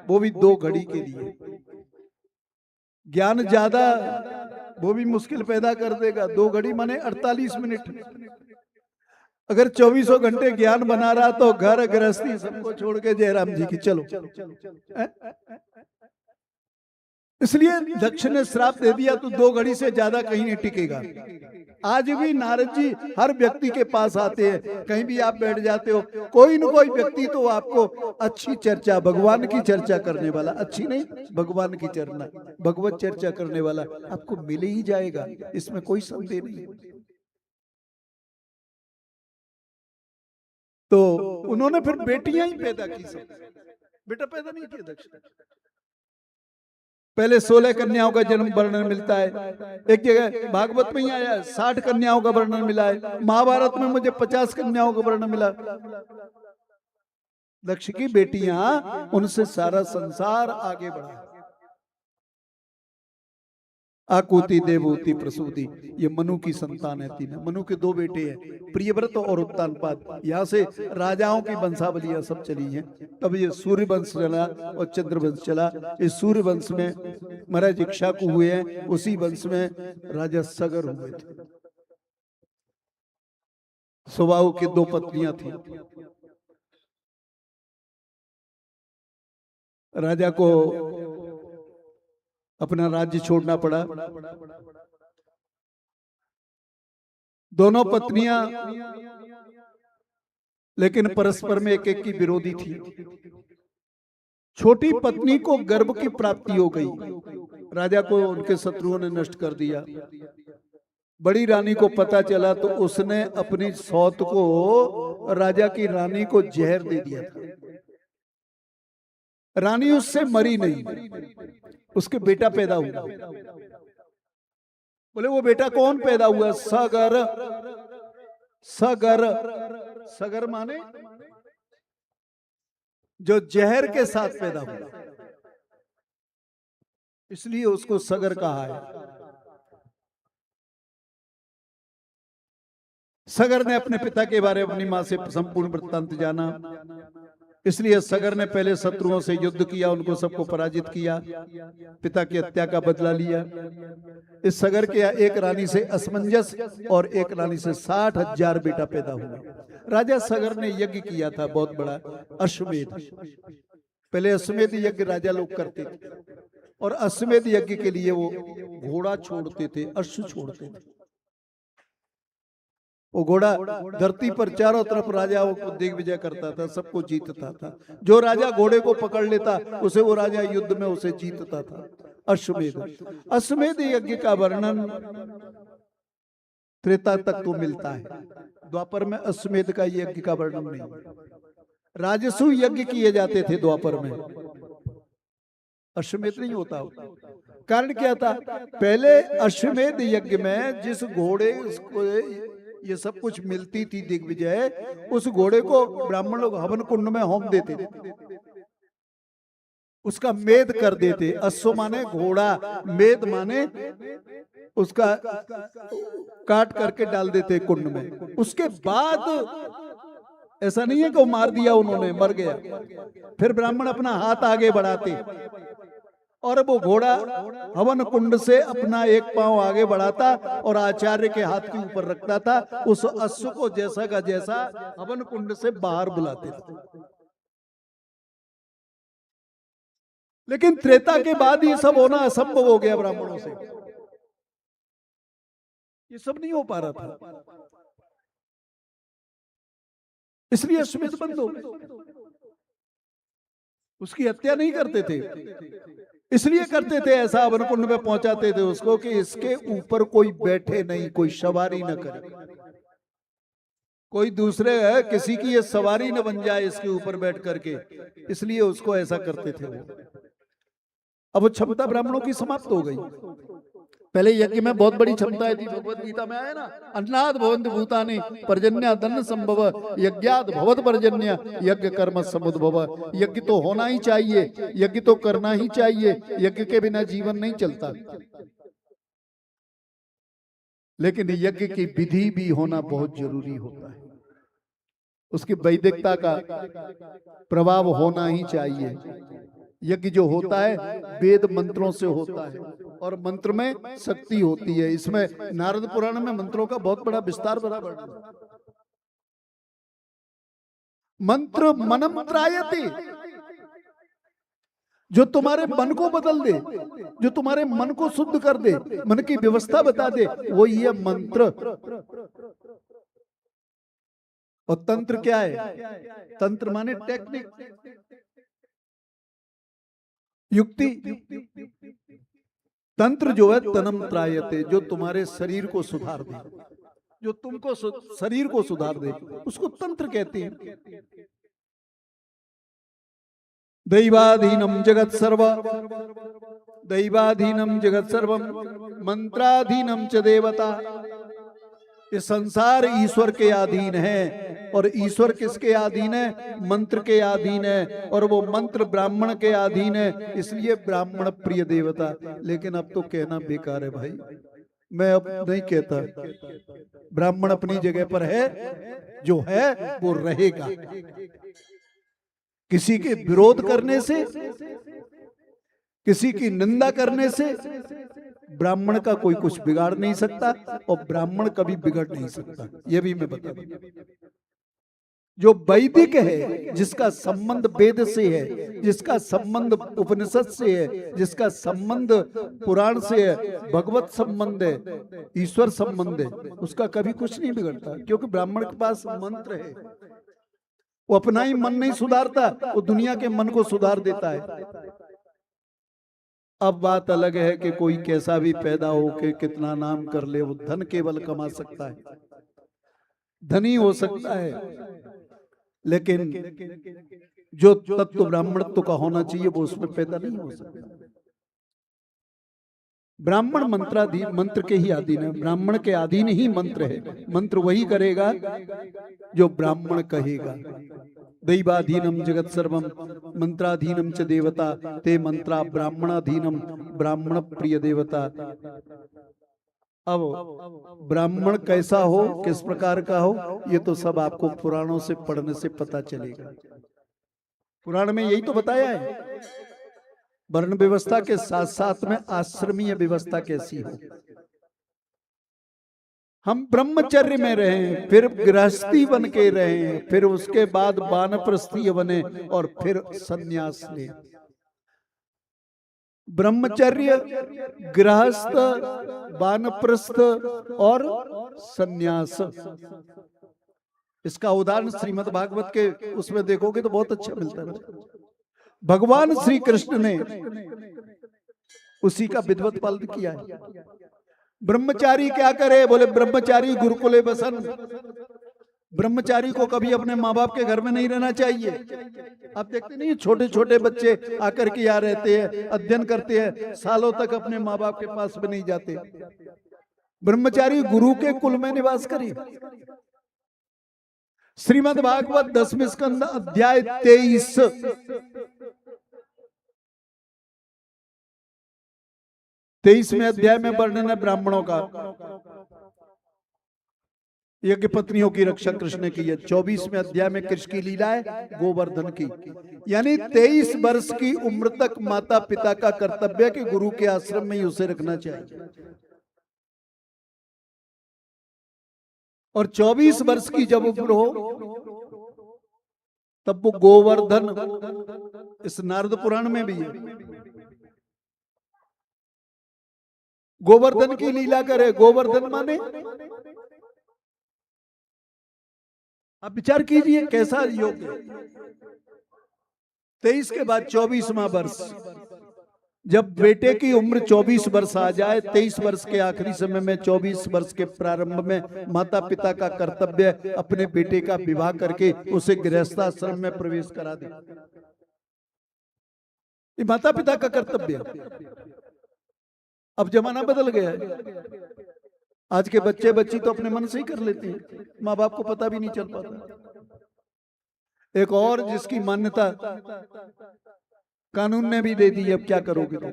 वो भी 2 घड़ी के लिए। ज्ञान ज्यादा वो भी मुश्किल पैदा कर देगा। 2 घड़ी माने 48 मिनट। अगर 24 घंटे ज्ञान बना रहा तो घर गृहस्थी सबको छोड़ के जयराम जी की चलो। इसलिए दक्ष ने श्राप दे दिया, तो 2 घड़ी से ज्यादा कहीं नहीं टिकेगा। आज भी नारद जी हर व्यक्ति के पास आते हैं। कहीं भी आप बैठ जाते हो, कोई न कोई व्यक्ति तो आपको अच्छी चर्चा, भगवान की चर्चा करने वाला, अच्छी नहीं भगवान की चर्चा, भगवत चर्चा करने वाला आपको मिल ही जाएगा, इसमें कोई संदेह नहीं। तो उन्होंने फिर बेटियां ही पैदा की, सब बेटा पैदा नहीं किया दक्ष। पहले 16 कन्याओं का जन्म वर्णन मिलता है। एक जगह भागवत में ही आया 60 कन्याओं का वर्णन मिला है। महाभारत में मुझे 50 कन्याओं का वर्णन मिला। दक्ष की बेटियां, उनसे सारा संसार आगे बढ़ा। आकुति, देवहूति, प्रसूति, ये मनु की संतान है। 3 मनु के 2 बेटे हैं, प्रियव्रत और उत्तानपाद। यहाँ से राजाओं की वंशावलियां सब चली हैं। तब ये सूर्य वंश चला और चंद्र वंश चला। इस सूर्य वंश में महाराज इक्ष्वाकु हुए हैं, उसी वंश में राजा सगर हुए थे। सुबाहु की 2 पत्नियां थी। राजा को अपना राज्य छोड़ना पड़ा। दोनों पत्नियां लेकिन परस्पर में एक एक की विरोधी थी। छोटी पत्नी को गर्भ की प्राप्ति हो गई, राजा को उनके शत्रुओं ने नष्ट कर दिया। बड़ी रानी को पता चला तो उसने अपनी सौत को राजा की रानी को जहर दे दिया था। रानी उससे मरी नहीं, उसके बेटा पैदा हुआ। बोले वो बेटा कौन पैदा हुआ? सगर। सगर, सगर माने जो जहर के साथ पैदा हुआ, इसलिए उसको सगर कहा है। सगर ने अपने पिता के बारे में अपनी मां से संपूर्ण वृत्तांत जाना, इसलिए सगर ने पहले शत्रुओं से युद्ध किया, उनको सबको पराजित किया, पिता की हत्या का बदला लिया। इस सगर के एक रानी से असमंजस और एक रानी से 60,000 बेटा पैदा हुआ। राजा सगर ने यज्ञ किया था बहुत बड़ा, अश्वमेध। पहले अश्वमेध यज्ञ राजा लोग करते थे, और अश्वमेध यज्ञ के लिए वो घोड़ा छोड़ते थे, अश्व छोड़ते थे। वो घोड़ा धरती पर चारों तरफ राजाओं को दिग्विजय करता था, सबको जीतता था। जो राजा घोड़े को पकड़ लेता उसे वो राजा युद्ध में उसे जीतता था। अश्वमेध। अश्वमेध यज्ञ का वर्णन त्रेता तक तो मिलता है, द्वापर में अश्वमेध का यज्ञ का वर्णन नहीं। राजसु यज्ञ किए जाते थे द्वापर में, अश्वमेध नहीं होता। कारण क्या था? पहले अश्वमेध यज्ञ में जिस घोड़े को ये सब कुछ मिलती थी दिग्विजय, उस घोड़े को ब्राह्मण लोग हवन कुंड में होम देते थे, उसका मेद कर देते। अश्व माने घोड़ा, मेद माने उसका काट करके डाल देते कुंड में। उसके बाद ऐसा नहीं है कि वो मार दिया उन्होंने, मर गया, फिर ब्राह्मण अपना हाथ आगे बढ़ाते और वो घोड़ा हवन कुंड से अपना एक पांव आगे बढ़ाता और आचार्य के हाथ के ऊपर रखता था। उस अश्व को जैसा का जैसा हवन कुंड से बाहर बुलाते थे। लेकिन त्रेता के बाद ये सब होना असंभव हो गया ब्राह्मणों से, ये सब नहीं हो पा रहा था, इसलिए अश्वमेध बंद हो गए। उसकी हत्या नहीं करते थे, इसलिए करते थे ऐसा, हवन कुंड में पहुंचाते थे उसको कि इसके ऊपर कोई बैठे नहीं, कोई सवारी न करे, कोई दूसरे है किसी की ये सवारी न बन जाए इसके ऊपर बैठ करके, इसलिए उसको ऐसा करते थे वो। अब वो क्षमता ब्राह्मणों की समाप्त हो गई। पहले यज्ञ में बहुत बड़ी क्षमताएं थी, भगवत गीता में आया ना, अन्नाद भवन्ति भूतानि पर्जन्य धन संभव यज्ञाद भवत पर्जन्य यज्ञ कर्म समुद्भव। यज्ञ तो होना ही चाहिए, यज्ञ तो करना ही चाहिए, यज्ञ के बिना जीवन नहीं चलता। लेकिन यज्ञ की विधि भी होना बहुत जरूरी होता है, उसकी वैदिकता का प्रभाव होना ही चाहिए। यज्ञ जो होता है वेद मंत्रों से होता है, और मंत्र में शक्ति होती है। इसमें नारद पुराण में मंत्रों का बहुत बड़ा विस्तार बड़ा वर्णन। मंत्र मनम त्रायते, जो तुम्हारे मन को बदल दे, जो तुम्हारे मन को शुद्ध कर दे, मन की व्यवस्था बता दे, वो ये मंत्र। और तंत्र क्या है? तंत्र माने टेक्निक, युक्ति। तंत्र जो है तनम त्रायते, जो तुम्हारे शरीर को सुधार दे, जो तुमको शरीर को सुधार दे, उसको तंत्र कहते हैं। दैवाधीनम जगत सर्व, दैवाधीनम जगत सर्वम मंत्राधीनम च देवता। ये संसार ईश्वर के अधीन है, और ईश्वर किसके अधीन है? मंत्र के अधीन है, और वो मंत्र ब्राह्मण के अधीन है, इसलिए ब्राह्मण प्रिय देवता। लेकिन अब तो कहना बेकार है भाई, मैं अब नहीं कहता। ब्राह्मण अपनी जगह पर है, जो है वो रहेगा। किसी के विरोध करने से, किसी की निंदा करने से ब्राह्मण का कोई कुछ बिगाड़ नहीं सकता, और ब्राह्मण कभी बिगड़ नहीं सकता, ये भी मैं बता दूं। जो वैदिक है, जिसका संबंध वेद से है, जिसका संबंध उपनिषद से है, जिसका संबंध पुराण से है, भगवत संबंध है, ईश्वर संबंध है, उसका कभी कुछ नहीं बिगड़ता, क्योंकि ब्राह्मण के पास मंत्र है। वो अपना ही मन नहीं सुधारता, वो दुनिया के मन को सुधार देता है। अब बात अलग है कि कोई कैसा भी पैदा हो के कितना नाम कर ले, वो धन केवल कमा सकता है, धनी हो सकता है, लेकिन जो तत्व ब्राह्मणत्व का होना चाहिए वो उसमें पैदा नहीं हो सकता। ब्राह्मण मंत्र के ही अधीन है, ब्राह्मण के अधीन ही मंत्र है। मंत्र वही करेगा जो ब्राह्मण कहेगा। दैवाधीनम जगत सर्वम मंत्राधीनम च देवता ते मंत्रा ब्राह्मणाधीनम ब्राह्मण प्रिय देवता। अब ब्राह्मण कैसा हो, किस प्रकार का हो, ये तो सब आपको पुराणों से पढ़ने से पता चलेगा। पुराण में यही तो बताया है, वर्ण व्यवस्था के साथ साथ में आश्रमीय व्यवस्था कैसी हो। हम ब्रह्मचर्य में रहे, फिर गृहस्थी बन के रहे, फिर उसके बाद वानप्रस्थीय बने और फिर सन्यास ले। ब्रह्मचर्य, गृहस्थ, वानप्रस्थ और सन्यास। इसका उदाहरण श्रीमद् भागवत के उसमें देखोगे तो बहुत अच्छा मिलता है। भगवान श्री कृष्ण ने उसी का विधिवत पालन किया है। ब्रह्मचारी क्या करे, बोले ब्रह्मचारी गुरुकुले बसन। ब्रह्मचारी को कभी अपने माँ बाप के घर में नहीं रहना चाहिए। आप देखते नहीं, छोटे छोटे बच्चे आकर के यहाँ रहते हैं, अध्ययन करते हैं, सालों तक अपने माँ बाप के पास में नहीं जाते। ब्रह्मचारी गुरु के कुल में निवास करे। श्रीमद् भागवत 10वें स्कंद अध्याय 23वें अध्याय में वर्णन है ब्राह्मणों का। यज्ञ पत्नियों की रक्षा कृष्ण ने की है। 24वें अध्याय में कृष्ण की लीला है गोवर्धन की। यानी 23 वर्ष की उम्र तक माता पिता का कर्तव्य है कि गुरु के आश्रम में ही उसे रखना चाहिए, और 24 वर्ष की जब उम्र हो तब वो गोवर्धन, इस नारद पुराण में भी है, गोवर्धन की लीला करे। गोवर्धन माने, आप विचार कीजिए कैसा योग। 23 के बाद 24वां वर्ष, जब बेटे की उम्र 24 वर्ष आ जाए, 23 वर्ष के आखिरी समय में 24 वर्ष के प्रारंभ में माता पिता का कर्तव्य अपने बेटे का विवाह करके उसे गृहस्थाश्रम में प्रवेश करा दे। ये माता पिता का कर्तव्य। अब जमाना बदल गया है, आज के बच्चे बच्ची तो अपने मन से ही कर लेते हैं, माँ बाप को पता भी नहीं चल पाता। एक और जिसकी मान्यता कानून ने भी दे दी, अब क्या करोगे तुम?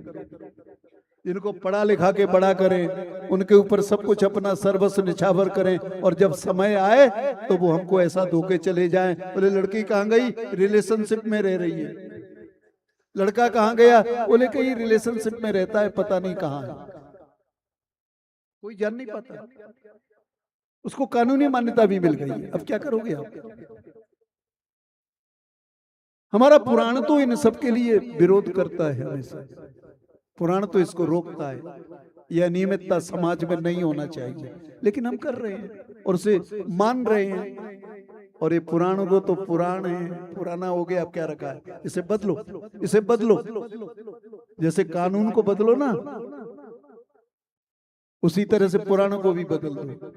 जिनको पढ़ा लिखा के बड़ा करें, उनके ऊपर सब कुछ अपना सर्वस्व निछावर करें, और जब समय आए तो वो हमको ऐसा धोके चले जाएं। बोले लड़की कहाँ गई, रिलेशनशिप में रह रही है। लड़का कहाँ गया, बोले कहीं रिलेशनशिप में रहता है, पता नहीं कहाँ है, कोई जान नहीं पाता। उसको कानूनी मान्यता भी मिल गई है, अब क्या करोगे आप? हमारा पुराण तो इन सब के लिए विरोध करता है हमेशा। पुराण तो इसको रोकता है, यह अनियमितता समाज में नहीं होना चाहिए, लेकिन हम कर रहे हैं और उसे मान रहे हैं। और ये पुराण को तो पुराण है, पुराना हो गया, अब क्या रखा है, इसे बदलो, इसे बदलो। जैसे कानून को बदलो ना, उसी तरह से पुराणों को भी बदल दो।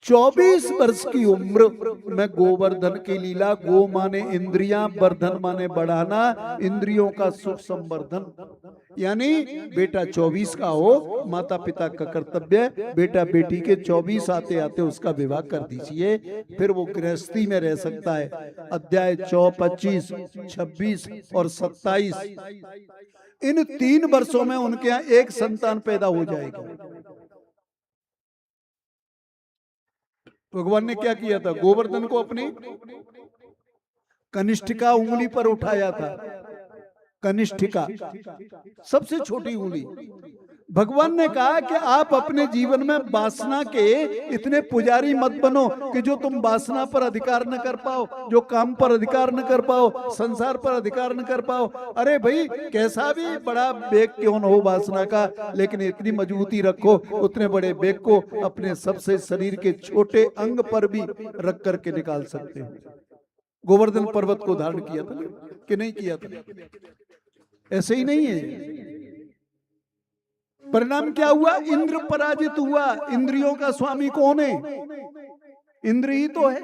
24 वर्ष की उम्र में गोवर्धन की लीला। गो माने इंद्रियां, वर्धन माने बढ़ाना, इंद्रियों का सुख संवर्धन। यानी बेटा 24 का हो, माता पिता का कर्तव्य, बेटा बेटी के 24 आते आते उसका विवाह कर दीजिए, फिर वो गृहस्थी में रह सकता है। अध्याय 25, 26 और 27, इन 3 वर्षों में उनके यहाँ एक संतान पैदा हो जाएगा। भगवान ने क्या किया था, गोवर्धन को अपनी कनिष्ठिका उंगली पर उठाया था। कनिष्ठिका सबसे छोटी उंगली, भगवान ने कहा कि आप अपने जीवन में वासना के इतने पुजारी मत बनो कि जो तुम वासना पर अधिकार न कर पाओ, जो काम पर अधिकार न कर पाओ, संसार पर अधिकार न कर पाओ। अरे भाई, कैसा भी बड़ा बेग क्यों न हो वासना का, लेकिन इतनी मजबूती रखो उतने बड़े बेग को अपने सबसे शरीर के छोटे अंग पर भी रख करके निकाल सकते हो। गोवर्धन पर्वत को धारण किया था कि नहीं किया था? ऐसे ही नहीं है। परिणाम क्या हुआ? इंद्र पराजित हुआ। इंद्रियों का स्वामी कौन है? इंद्र ही तो है।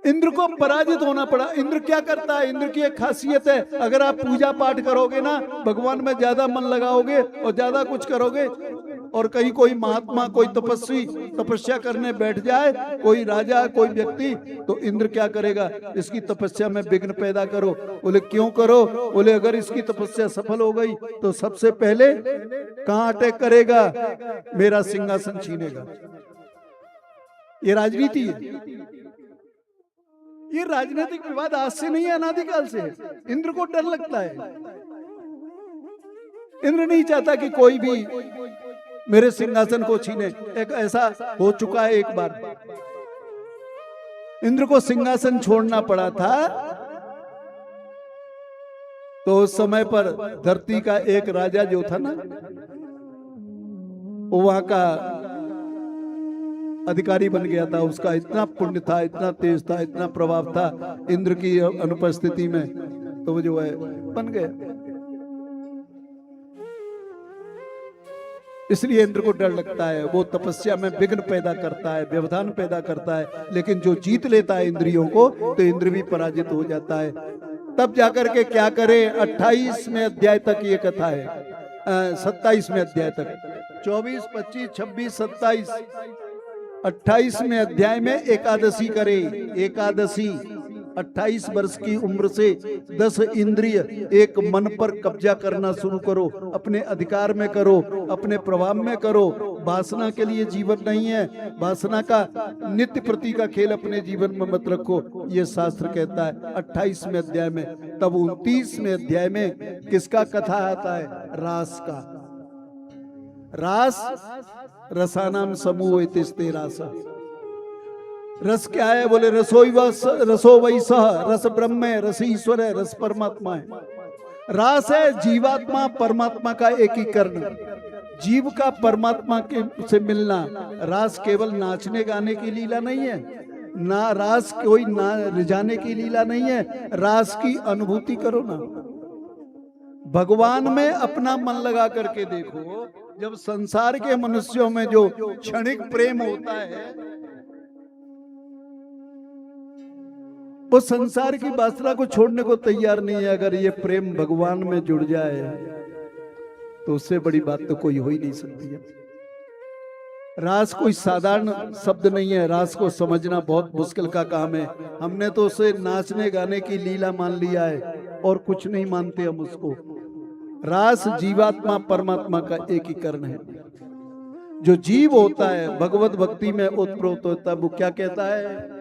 इंद्र को पराजित होना पड़ा। इंद्र क्या करता है? इंद्र की एक खासियत है, अगर आप पूजा पाठ करोगे ना, भगवान में ज्यादा मन लगाओगे और ज्यादा कुछ करोगे, और कहीं कोई महात्मा, कोई तपस्वी तपस्या करने बैठ जाए, कोई राजा, कोई व्यक्ति, तो इंद्र क्या करेगा? इसकी तपस्या में विघ्न पैदा करो। बोले क्यों करो? बोले अगर इसकी तपस्या सफल हो गई तो सबसे पहले कहां अटैक करेगा? मेरा सिंहासन छीनेगा। ये राजनीति है। ये राजनीतिक विवाद आज से नहीं है, अनादिकाल से है। इंद्र को डर लगता है। इंद्र नहीं चाहता कि कोई भी मेरे सिंहासन को छीने। एक ऐसा हो चुका है, एक बार इंद्र को सिंहासन छोड़ना पड़ा था, तो उस समय पर धरती का एक राजा जो था ना, वो वहां का अधिकारी बन गया था। उसका इतना पुण्य था, इतना तेज था, इतना प्रभाव था इंद्र की अनुपस्थिति में, तो वो जो है बन गया। इसलिए इंद्र को डर लगता है। वो तपस्या में विघ्न पैदा करता है, व्यवधान पैदा करता है, लेकिन जो जीत लेता है इंद्रियों को, तो इंद्र भी पराजित हो जाता है। तब जाकर के क्या करे? 28वें अध्याय तक ये कथा है, 27वें अध्याय तक, 24, 25, 26, 27, 28वें अध्याय में एकादशी करे। एकादशी 28 वर्ष की उम्र से 10 इंद्रिय एक मन पर कब्जा करना शुरू करो, अपने अधिकार में करो, अपने प्रभाव में करो। वासना के लिए जीवन नहीं है, वासना का नित्य प्रति का खेल अपने जीवन में मत रखो, ये शास्त्र कहता है 28वें अध्याय में। तब 29वें अध्याय में किसका कथा आता है? रास का। रास रसानाम समूह इतिस्ते रासा। रस क्या है? बोले रसो वही सह, रस ब्रह्म है, रस ईश्वर है, रस परमात्मा है। रास है जीवात्मा परमात्मा का एकीकरण, जीव का परमात्मा के से मिलना। रास केवल नाचने गाने की लीला नहीं है ना, रास कोई ना रिझाने की लीला नहीं है। रास की अनुभूति करो ना, भगवान में अपना मन लगा करके देखो। जब संसार के मनुष्यों में जो क्षणिक प्रेम होता है, वो संसार की वासना को छोड़ने को तैयार नहीं है। अगर ये प्रेम भगवान में जुड़ जाए तो उससे बड़ी बात तो कोई हो ही नहीं सकती है। रास कोई साधारण शब्द नहीं है, रास को समझना बहुत मुश्किल का काम है। हमने तो उसे नाचने गाने की लीला मान लिया है और कुछ नहीं मानते हम उसको। रास जीवात्मा परमात्मा का एकीकरण है। जो जीव होता है भगवत भक्ति में उत्प्रोत होता है, वो क्या कहता है?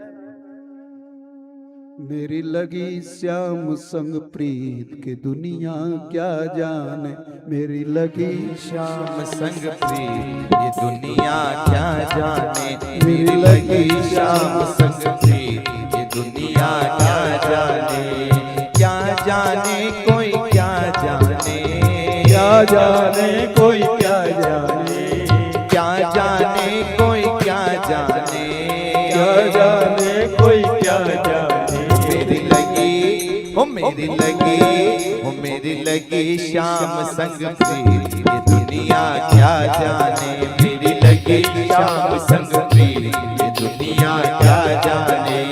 मेरी लगी श्याम संग प्रीत के दुनिया क्या जाने। मेरी लगी श्याम संग प्रीत ये दुनिया क्या जाने। मेरी लगी श्याम संग प्रीत ये दुनिया क्या जाने। क्या जाने कोई क्या जाने, क्या जाने कोई क्या जाने, क्या जाने कोई क्या जाने, क्या जाने कोई क्या जाने। मेरी लगी हो मेरी लगी हो मेरी लगी श्याम संग प्रीत ये दुनिया क्या जाने। मेरी लगी श्याम संग प्रीत ये दुनिया क्या जाने।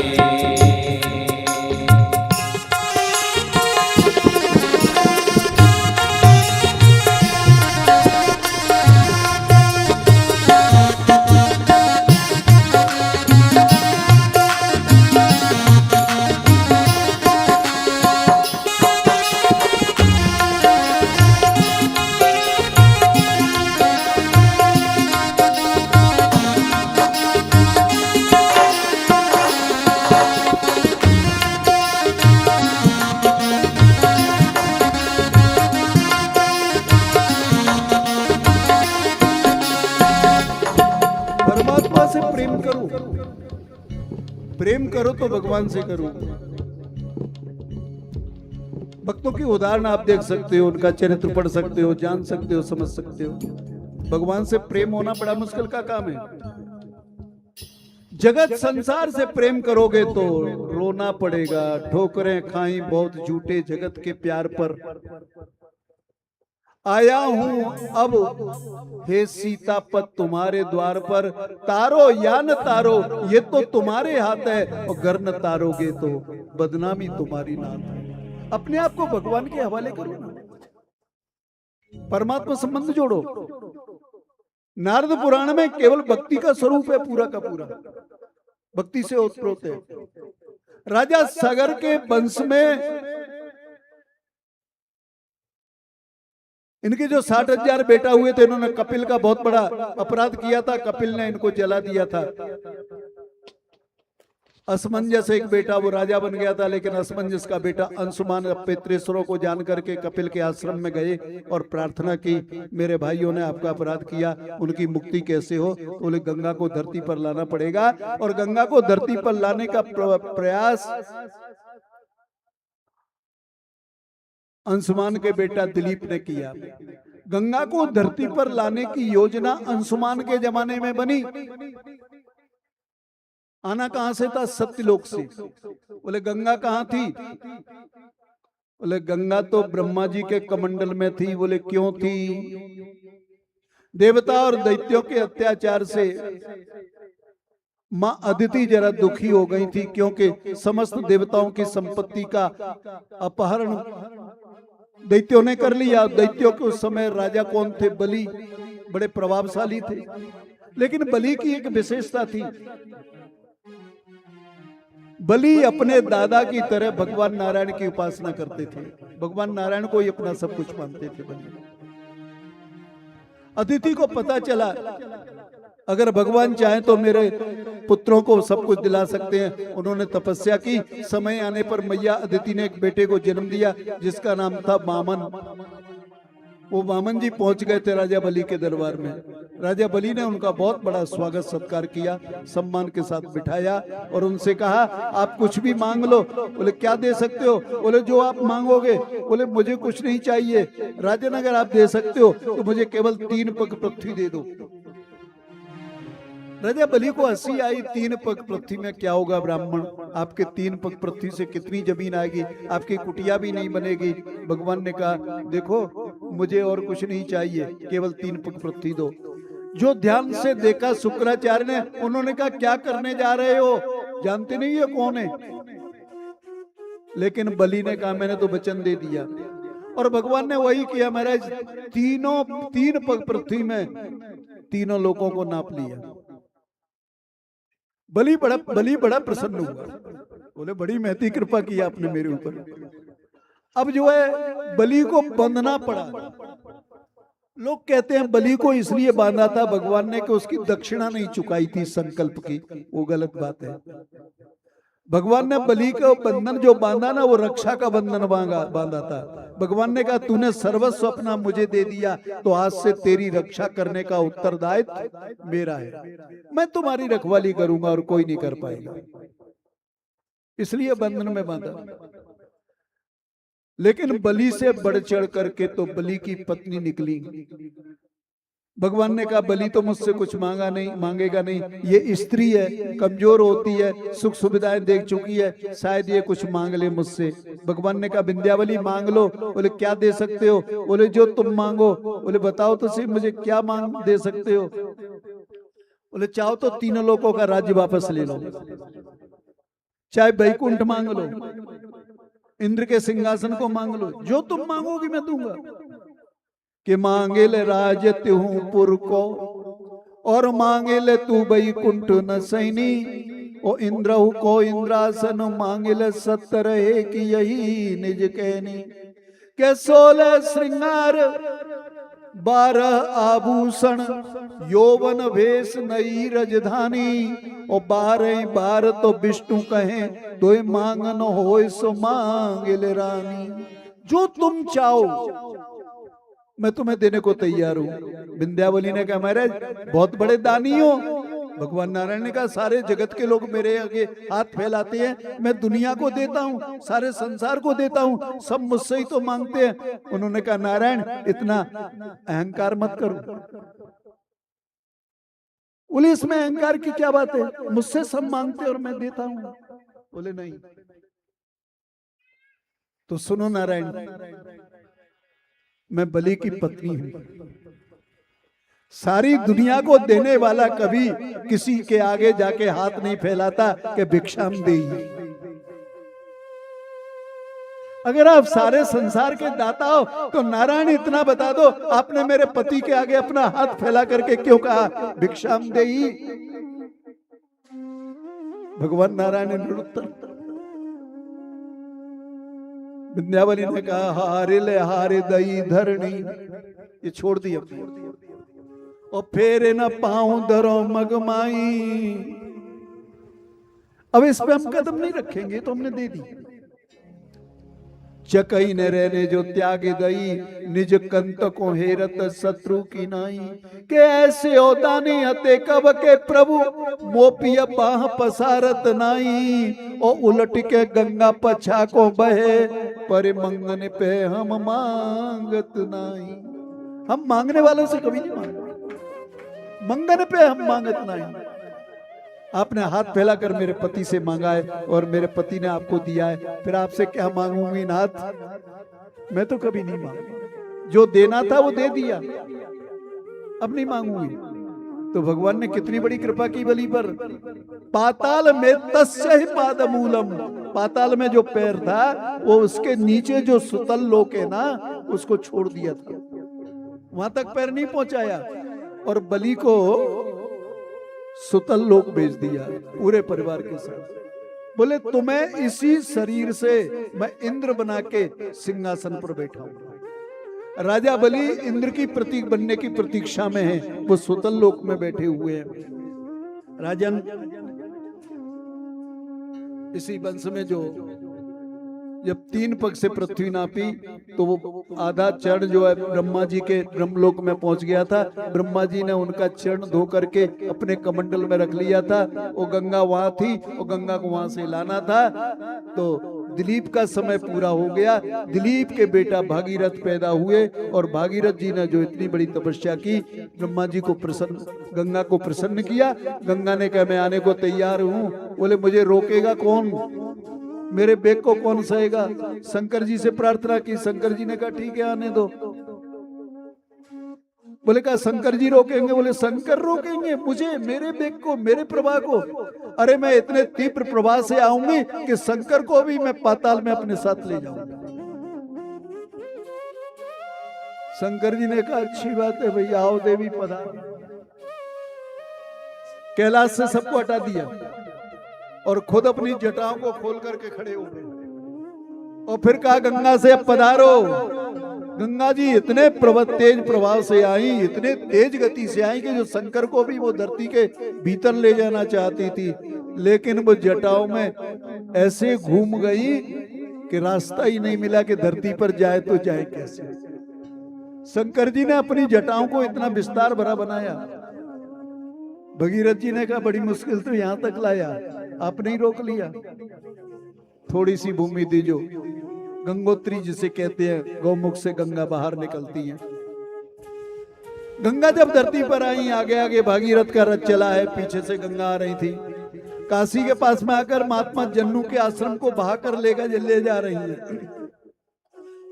करो तो भगवान से करो। भक्तों की उदाहरण आप देख सकते हो, उनका चरित्र पढ़ सकते हो, जान सकते हो, समझ सकते हो। भगवान से प्रेम होना बड़ा मुश्किल का काम है। जगत संसार से प्रेम करोगे तो रोना पड़ेगा, ठोकरें खाई बहुत झूठे जगत के प्यार पर। आया हूं अब हे सीतापत तुम्हारे द्वार पर, तारो या न तारो ये तो तुम्हारे हाथ है, और घर न तारोगे तो बदनामी तुम्हारी नात है। अपने आप को भगवान के हवाले करो ना, परमात्मा संबंध जोड़ो। नारद पुराण में केवल भक्ति का स्वरूप है, पूरा का पूरा भक्ति से ओतप्रोत है। राजा सागर के वंश में इनके जो 60,000 बेटा हुए थे, इन्होंने कपिल का बहुत बड़ा अपराध किया था। कपिल ने इनको जला दिया था। असमंजस एक बेटा वो राजा बन गया था, लेकिन असमंजस का बेटा अंशुमान पितृसुरों को जान करके कपिल के आश्रम में गए और प्रार्थना की, मेरे भाइयों ने आपका अपराध किया, उनकी मुक्ति कैसे हो? तो बोले गंगा को धरती पर लाना पड़ेगा। और गंगा को धरती पर लाने का प्रयास अंशुमान के बेटा दिलीप ने किया। गंगा को धरती पर लाने की योजना अंशुमान के जमाने में बनी। आना कहां से था? सत्यलोक से। बोले गंगा कहां थी? बोले गंगा तो ब्रह्मा जी के कमंडल में थी। बोले क्यों थी? देवता और दैत्यों के अत्याचार से मां अदिति जरा दुखी हो गई थी, क्योंकि समस्त देवताओं की संपत्ति का अपहरण दैत्यों ने कर लिया। दैत्यों के उस समय राजा कौन थे? बलि, बड़े प्रभावशाली थे। लेकिन बलि की एक विशेषता थी, बलि अपने दादा की तरह भगवान नारायण की उपासना करते थे। भगवान नारायण को ही अपना सब कुछ मानते थे बलि। अदिति को पता चला अगर भगवान चाहे तो मेरे पुत्रों को सब कुछ दिला सकते हैं। उन्होंने तपस्या की। समय आने पर मैया अदिति ने एक बेटे को जन्म दिया जिसका नाम था वामन। वो वामन जी पहुंच गए थे राजा बलि के दरबार में। राजा बलि ने उनका बहुत बड़ा स्वागत सत्कार किया, सम्मान के साथ बिठाया और उनसे कहा आप कुछ भी मांग लो। बोले क्या दे सकते हो? बोले जो आप मांगोगे। बोले मुझे कुछ नहीं चाहिए राजन, अगर आप दे सकते हो तो मुझे केवल 3 पग पृथ्वी दे दो। राजा बलि को हंसी आई, 3 पग पृथ्वी में क्या होगा ब्राह्मण? आपके 3 पग पृथ्वी से कितनी जमीन आएगी? आपकी कुटिया भी नहीं बनेगी। भगवान ने कहा देखो मुझे और कुछ नहीं चाहिए, केवल 3 पग पृथ्वी दो। जो ध्यान से देखा शुक्राचार्य ने, उन्होंने कहा क्या करने जा रहे हो? जानते नहीं ये कौन है? लेकिन बलि ने कहा मैंने तो वचन दे दिया। और भगवान ने वही किया महाराज, 3 पग पृथ्वी में 3 लोगों को नाप लिया। बलि बड़ा प्रसन्न हुआ। बोले बड़ी महती कृपा की आपने मेरे ऊपर। अब जो है बलि को बंधना पड़ा। लोग कहते हैं बलि को इसलिए बांधा था भगवान ने कि उसकी दक्षिणा नहीं चुकाई थी संकल्प की। वो गलत बात है। भगवान ने बलि का बंधन जो बांधा ना, वो रक्षा का बंधन बांधा था। भगवान ने कहा तूने सर्वस्व अपना मुझे दे दिया, तो आज से तेरी रक्षा करने का उत्तरदायित्व मेरा है। मैं तुम्हारी रखवाली करूंगा और कोई नहीं कर पाएगा, इसलिए बंधन में बांधा। लेकिन बलि से बढ़ चढ़ करके तो बलि की पत्नी निकली। भगवान ने कहा बलि तो मुझसे कुछ मांगेगा नहीं, ये स्त्री है, कमजोर होती है, सुख सुविधाएं देख चुकी है, शायद ये कुछ मांग ले मुझसे। भगवान ने कहा विंध्यावली मांग लो। बोले क्या दे सकते हो? बोले जो तुम मांगो। बोले बताओ तो सही मुझे क्या मांग दे सकते हो? बोले चाहो तो 3 लोगों का राज्य वापस ले लो, चाहे वैकुंठ मांग लो, इंद्र के सिंहासन को मांग लो, जो तुम मांगोगी मैं दूंगा। कि मांगे ले राज त्यों पुर को, और मांगे ले तू वैकुंठ न सैनी। ओ इंद्रहु को इंद्रासन, मांगे ले सत्य रहे कि यही निज कहनी। के 16 श्रृंगार 12 आभूषण, यौवन वेश नई रजधानी। और 12 बार तो विष्णु कहें, तो मांगन होय सो मांगे ले रानी। जो तुम चाहो मैं तुम्हें देने को तैयार हूं। विंध्यावली ने कहा महाराज बहुत बड़े दानी हो, भगवान नारायण ने कहा सारे जगत के लोग मेरे आगे हाथ फैलाते हैं, मैं दुनिया को देता हूँ, सारे संसार को देता हूँ, सब मुझसे ही तो मांगते हैं। उन्होंने कहा नारायण इतना अहंकार मत करो। बोले इसमें अहंकार की क्या बात है, मुझसे सब मांगते और मैं देता हूं। बोले नहीं। तो सुनो नारायण, मैं बलि की पत्नी हूं, सारी दुनिया को देने वाला कभी किसी के आगे जाके हाथ नहीं फैलाता कि भिक्षाम दे। अगर आप सारे संसार के दाता हो तो नारायण इतना बता दो, आपने मेरे पति के आगे अपना हाथ फैला करके क्यों कहा भिक्षाम देही? भगवान नारायण ने उत्तर, विंध्यावली ने कहा हारे ले हारे दई धरणी, ये छोड़ दिया और फेरे न पाऊं धरो मगमाई। अब इस पे हम कदम नहीं रखेंगे, तो हमने दे दी। चकई न रहने जो त्याग दई, निज कंत को हेरत शत्रु की नाई। के ऐसे होता नहीं हते कब के प्रभु, मोपिया बाह पसारत नाई। और उलट के गंगा पछा को बहे, पर मंगन पे हम मांगत नाई। हम मांगने वालों से कभी नहीं मांगते, मंगन पे हम मांगत नहीं। आपने हाथ फैलाकर मेरे पति से मांगा है और मेरे पति ने आपको दिया है, फिर आपसे क्या मांगूंगी नाथ? मैं तो कभी नहीं मांगूंगी, जो देना था वो दे दिया, अब नहीं मांगूंगी। तो भगवान ने कितनी बड़ी कृपा की बलि पर। पाताल में तस्य ही पादमूलम, पाताल में जो पैर था वो उसके नीचे जो सुतल लोक है ना, उसको छोड़ दिया था, वहां तक पैर नहीं पहुंचाया और बलि को सुतल लोक भेज दिया पूरे परिवार के साथ। बोले तुम्हें इसी शरीर से मैं इंद्र बना के सिंहासन पर बैठा हूं। राजा बलि इंद्र की प्रतीक बनने की प्रतीक्षा में है, वो सुतल लोक में बैठे हुए हैं। राजन, इसी वंश में जो जब 3 पग से पृथ्वी नापी तो वो आधा चरण जो है ब्रह्मा जी के ब्रह्मलोक में पहुंच गया था। ब्रह्मा जी ने उनका चरण धो करके अपने कमंडल में रख लिया था। वो गंगा वहां थी और गंगा को वहां से लाना था। तो दिलीप का समय पूरा हो गया, दिलीप के बेटा भागीरथ पैदा हुए और भागीरथ जी ने जो इतनी बड़ी तपस्या की, ब्रह्मा जी को प्रसन्न, गंगा को प्रसन्न किया। गंगा ने कहा मैं आने को तैयार हूं। बोले मुझे रोकेगा कौन, मेरे बेग को कौन सहेगा? शंकर जी से प्रार्थना की, शंकर जी ने कहा ठीक है आने दो। बोले कहा शंकर जी रोकेंगे? बोले शंकर रोकेंगे मुझे, मेरे बेग को, मेरे प्रवाह को? अरे मैं इतने तीव्र प्रवाह से आऊंगी कि शंकर को भी मैं पाताल में अपने साथ ले जाऊंगा। शंकर जी ने कहा अच्छी बात है भैया, आओ देवी पधारो। कैलाश से सबको हटा दिया और खुद अपनी जटाओं को खोल करके खड़े हो गए और फिर कहा गंगा से अब पधारो। गंगा जी इतने तेज प्रभाव से आई, इतने तेज गति से आई कि जो शंकर को भी वो धरती के भीतर ले जाना चाहती थी, लेकिन वो जटाओं में ऐसे घूम गई कि रास्ता ही नहीं मिला कि धरती पर जाए तो जाए कैसे। शंकर जी ने अपनी जटाओं को इतना विस्तार भरा बनाया। भगीरथ जी ने कहा बड़ी मुश्किल तो यहां तक लाया, आपने ही रोक लिया। थोड़ी सी भूमि थी जो गंगोत्री जिसे कहते हैं, गौमुख से गंगा बाहर निकलती है। गंगा जब धरती पर आई, आगे आगे भागीरथ का रथ चला है, पीछे से गंगा आ रही थी। काशी के पास में आकर महात्मा जन्नू के आश्रम को बहाकर ले जा रही है।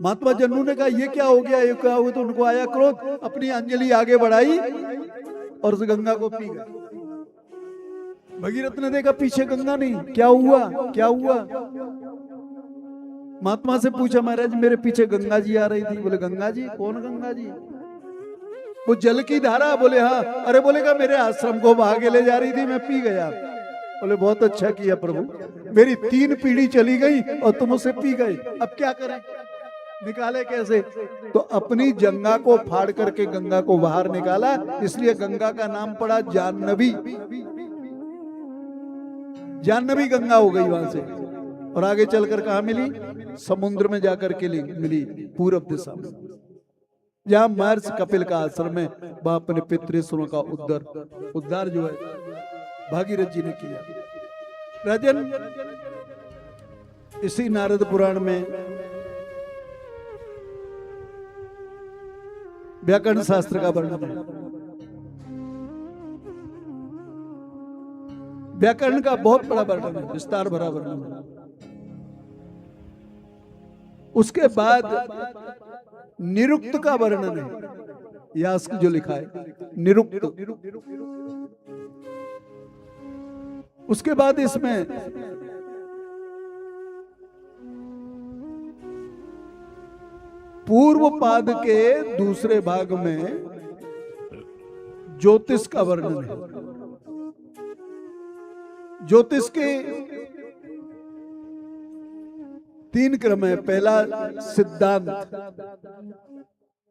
महात्मा जन्नू ने कहा ये क्या हो गया, ये क्या हुआ? तो उनको आया क्रोध, अपनी अंजलि आगे बढ़ाई और उस गंगा को पी गए। भगीरथ ने देखा पीछे गंगा नहीं, क्या हुआ क्या हुआ? महात्मा से पूछा महाराज मेरे पीछे गंगा जी आ रही थी। बोले गंगा जी? कौन गंगा जी? वो जल की धारा? बोले हाँ। अरे बोलेगा मेरे आश्रम को भागे ले जा रही थी, मैं पी गया। बोले बहुत अच्छा किया प्रभु, मेरी 3 पीढ़ी चली गई और तुम उसे पी गए, अब क्या करें, निकाले कैसे? तो अपनी जंगा को फाड़ करके गंगा को बाहर निकाला, इसलिए गंगा का नाम पड़ा जाह्नवी। जाह्नवी गंगा हो गई वहां से। और आगे चलकर कहा मिली? समुद्र में जाकर के मिली, पूर्व दिशा में, जहां महर्षि कपिल का आश्रम है। वहां अपने पितृसुरों का उद्धार जो है भागीरथ जी ने किया। राजन, इसी नारद पुराण में व्याकरण शास्त्र का वर्णन है। व्याकरण का बहुत बड़ा वर्णन है, विस्तार भरा वर्णन है। उसके बाद निरुक्त का वर्णन है, यास्क जो लिखा है निरुक्त। उसके बाद इसमें पूर्व पाद के दूसरे भाग में ज्योतिष का वर्णन है। ज्योतिष के 3 क्रम है। पहला सिद्धांत।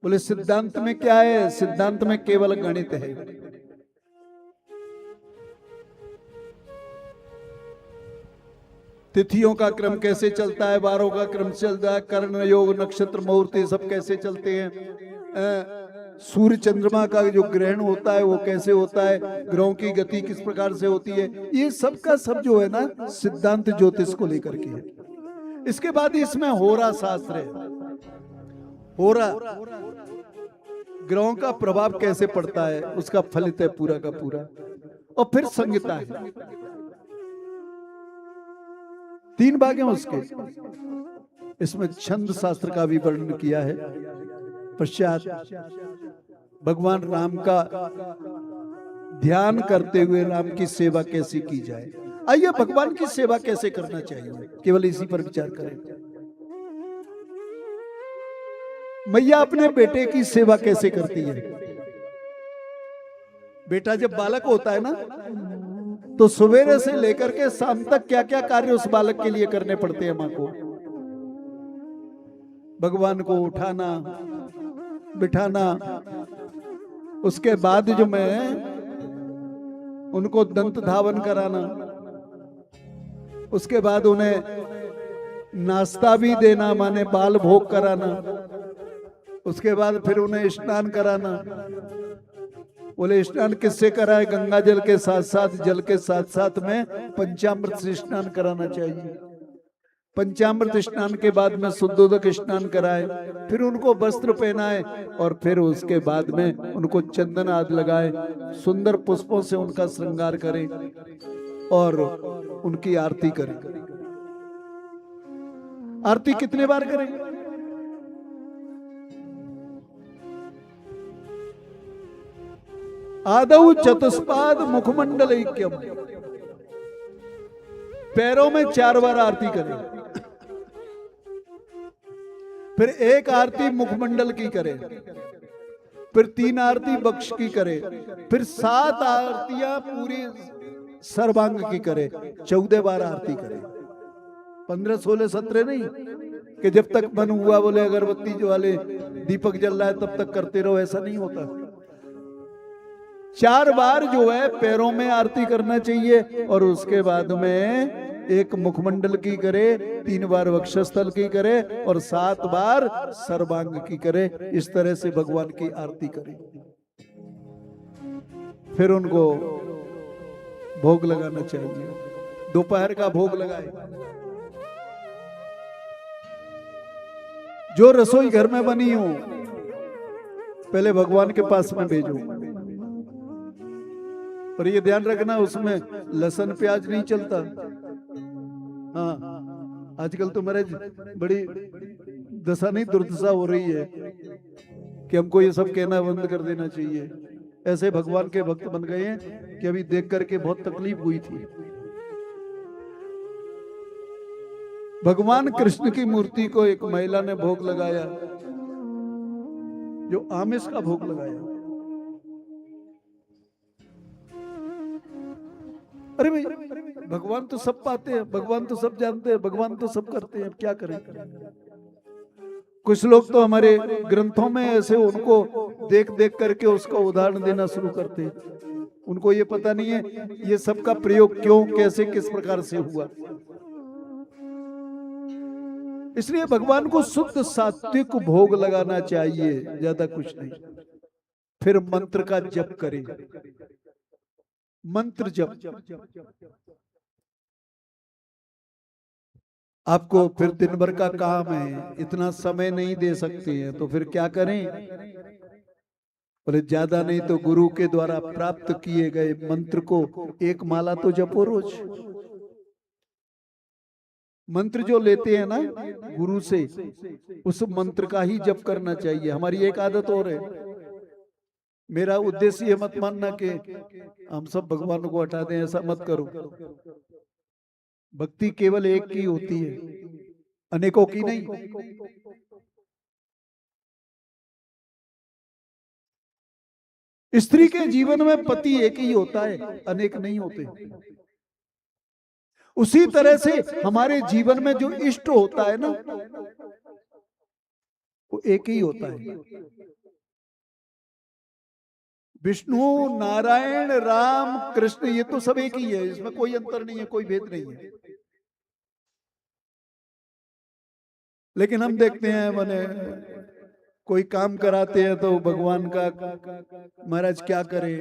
बोले सिद्धांत में क्या है? सिद्धांत में केवल गणित है। तिथियों का क्रम कैसे चलता है, वारों का क्रम चलता है, कर्ण योग, नक्षत्र, मुहूर्त सब कैसे चलते हैं, सूर्य चंद्रमा का जो ग्रहण होता है वो कैसे होता है, ग्रहों की गति किस प्रकार से होती है, ये सब का सब जो है ना सिद्धांत ज्योतिष को लेकर के है। इसके बाद इसमें होरा शास्त्र है। होरा ग्रहों का प्रभाव कैसे पड़ता है उसका फलित है पूरा का पूरा। और फिर संहिता है। 3 भाग हैं उसके। इसमें छंद शास्त्र का भी वर्णन किया है। पश्चात भगवान राम का ध्यान करते हुए राम की सेवा कैसे की जाए। आइए भगवान की सेवा कैसे करना चाहिए, केवल इसी पर विचार करें। मैया अपने बेटे की सेवा कैसे करती है। बेटा जब बालक होता है ना तो सवेरे से लेकर के शाम तक क्या क्या कार्य उस बालक के लिए करने पड़ते हैं मां को। भगवान को उठाना, बिठाना, उसके बाद जो मैं उनको दंत धावन कराना, उसके बाद उन्हें नाश्ता भी देना, माने बाल भोग कराना, उसके बाद फिर उन्हें स्नान कराना। बोले स्नान किससे कराए? गंगा जल के साथ साथ, जल के साथ साथ में पंचामृत से स्नान कराना चाहिए। पंचामृत स्नान के बाद में शुद्धोदक स्नान कराए, फिर उनको वस्त्र पहनाए और फिर उसके बाद में उनको चंदन आदि लगाए, सुंदर पुष्पों से उनका श्रृंगार करें और उनकी आरती करें। आरती कितने बार करें? आदौ चतुष्पाद मुखमंडल ऐक्यम। पैरों में 4 बार आरती करें, फिर 1 आरती मुखमंडल की करें, फिर 3 आरती वक्ष की करें, फिर 7 आरतियां पूरी सर्वांग की करें, 14 बार आरती करें। 15, 16, 17 नहीं कि जब तक मन हुआ बोले अगरबत्ती जो वाले दीपक जल रहा है तब तक करते रहो, ऐसा नहीं होता। 4 बार जो है पैरों में आरती करना चाहिए और उसके बाद में 1 मुखमंडल की करे, 3 बार वक्षस्थल की करे और 7 बार सर्वांग की करे। इस तरह से भगवान की आरती करें। फिर उनको भोग लगाना चाहिए। दोपहर का भोग लगाए। जो रसोई घर में बनी हो पहले भगवान के पास में भेजो। पर ये ध्यान रखना उसमें लहसुन प्याज नहीं चलता। हाँ, आजकल तो मेरे बड़ी दशा नहीं दुर्दशा हो रही है कि हमको ये सब कहना बंद कर देना चाहिए। ऐसे भगवान के भक्त बन गए हैं कि अभी देख करके बहुत तकलीफ हुई थी। भगवान कृष्ण की मूर्ति को एक महिला ने भोग लगाया, जो आमिष का भोग लगाया। अरे भाई, भगवान तो सब पाते हैं, भगवान तो सब जानते हैं, भगवान तो सब करते हैं, अब क्या करें। कुछ लोग तो हमारे ग्रंथों में ऐसे उनको देख देख करके उसका उदाहरण देना शुरू करते हैं। उनको ये पता नहीं है ये सब का प्रयोग क्यों, कैसे, किस प्रकार से हुआ। इसलिए भगवान को शुद्ध सात्विक भोग लगाना चाहिए, ज्यादा कुछ नहीं। फिर मंत्र का जप करें। मंत्र जप। आपको फिर दिन भर का काम है, इतना समय नहीं दे सकते हैं, तो फिर क्या करें? बोले ज्यादा नहीं तो गुरु के द्वारा प्राप्त किए गए मंत्र को एक माला तो जपो रोज। मंत्र जो लेते हैं ना गुरु से, उस मंत्र का ही जप करना चाहिए। हमारी एक आदत और है, मेरा उद्देश्य ये मत मानना कि हम सब भगवान को हटा दें, ऐसा मत करो। भक्ति केवल एक की होती है, अनेकों की नहीं। स्त्री के जीवन में पति एक ही होता है, अनेक नहीं होते। उसी तरह से हमारे जीवन में जो इष्ट होता है ना, वो एक ही होता है। विष्णु, नारायण, राम, कृष्ण, ये तो सब एक ही है, इसमें कोई अंतर नहीं है, कोई भेद नहीं है। लेकिन हम देखते हैं माने कोई काम कराते हैं तो भगवान का, महाराज क्या करें,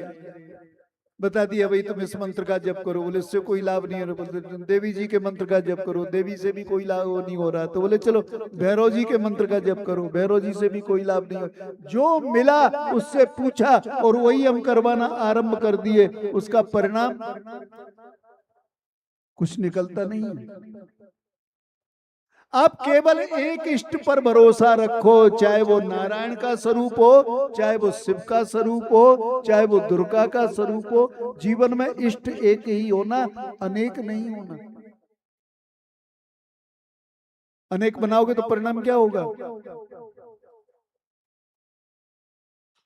बता दिया भाई तुम इस मंत्र का जप करो। बोले इससे कोई लाभ नहीं हो रहा। बोले देवी जी के मंत्र का जप करो, देवी से भी कोई लाभ नहीं हो रहा। तो बोले चलो भैरव जी के मंत्र का जप करो, भैरव जी से भी कोई लाभ नहीं हो। जो मिला उससे पूछा और वही हम करवाना आरंभ कर दिए, उसका परिणाम कुछ निकलता नहीं है। आप केवल एक इष्ट पर भरोसा रखो, चाहे वो नारायण का स्वरूप हो, चाहे वो शिव का स्वरूप हो, चाहे वो दुर्गा का स्वरूप हो। जीवन में इष्ट एक ही होना, अनेक नहीं होना। अनेक बनाओगे तो परिणाम क्या होगा?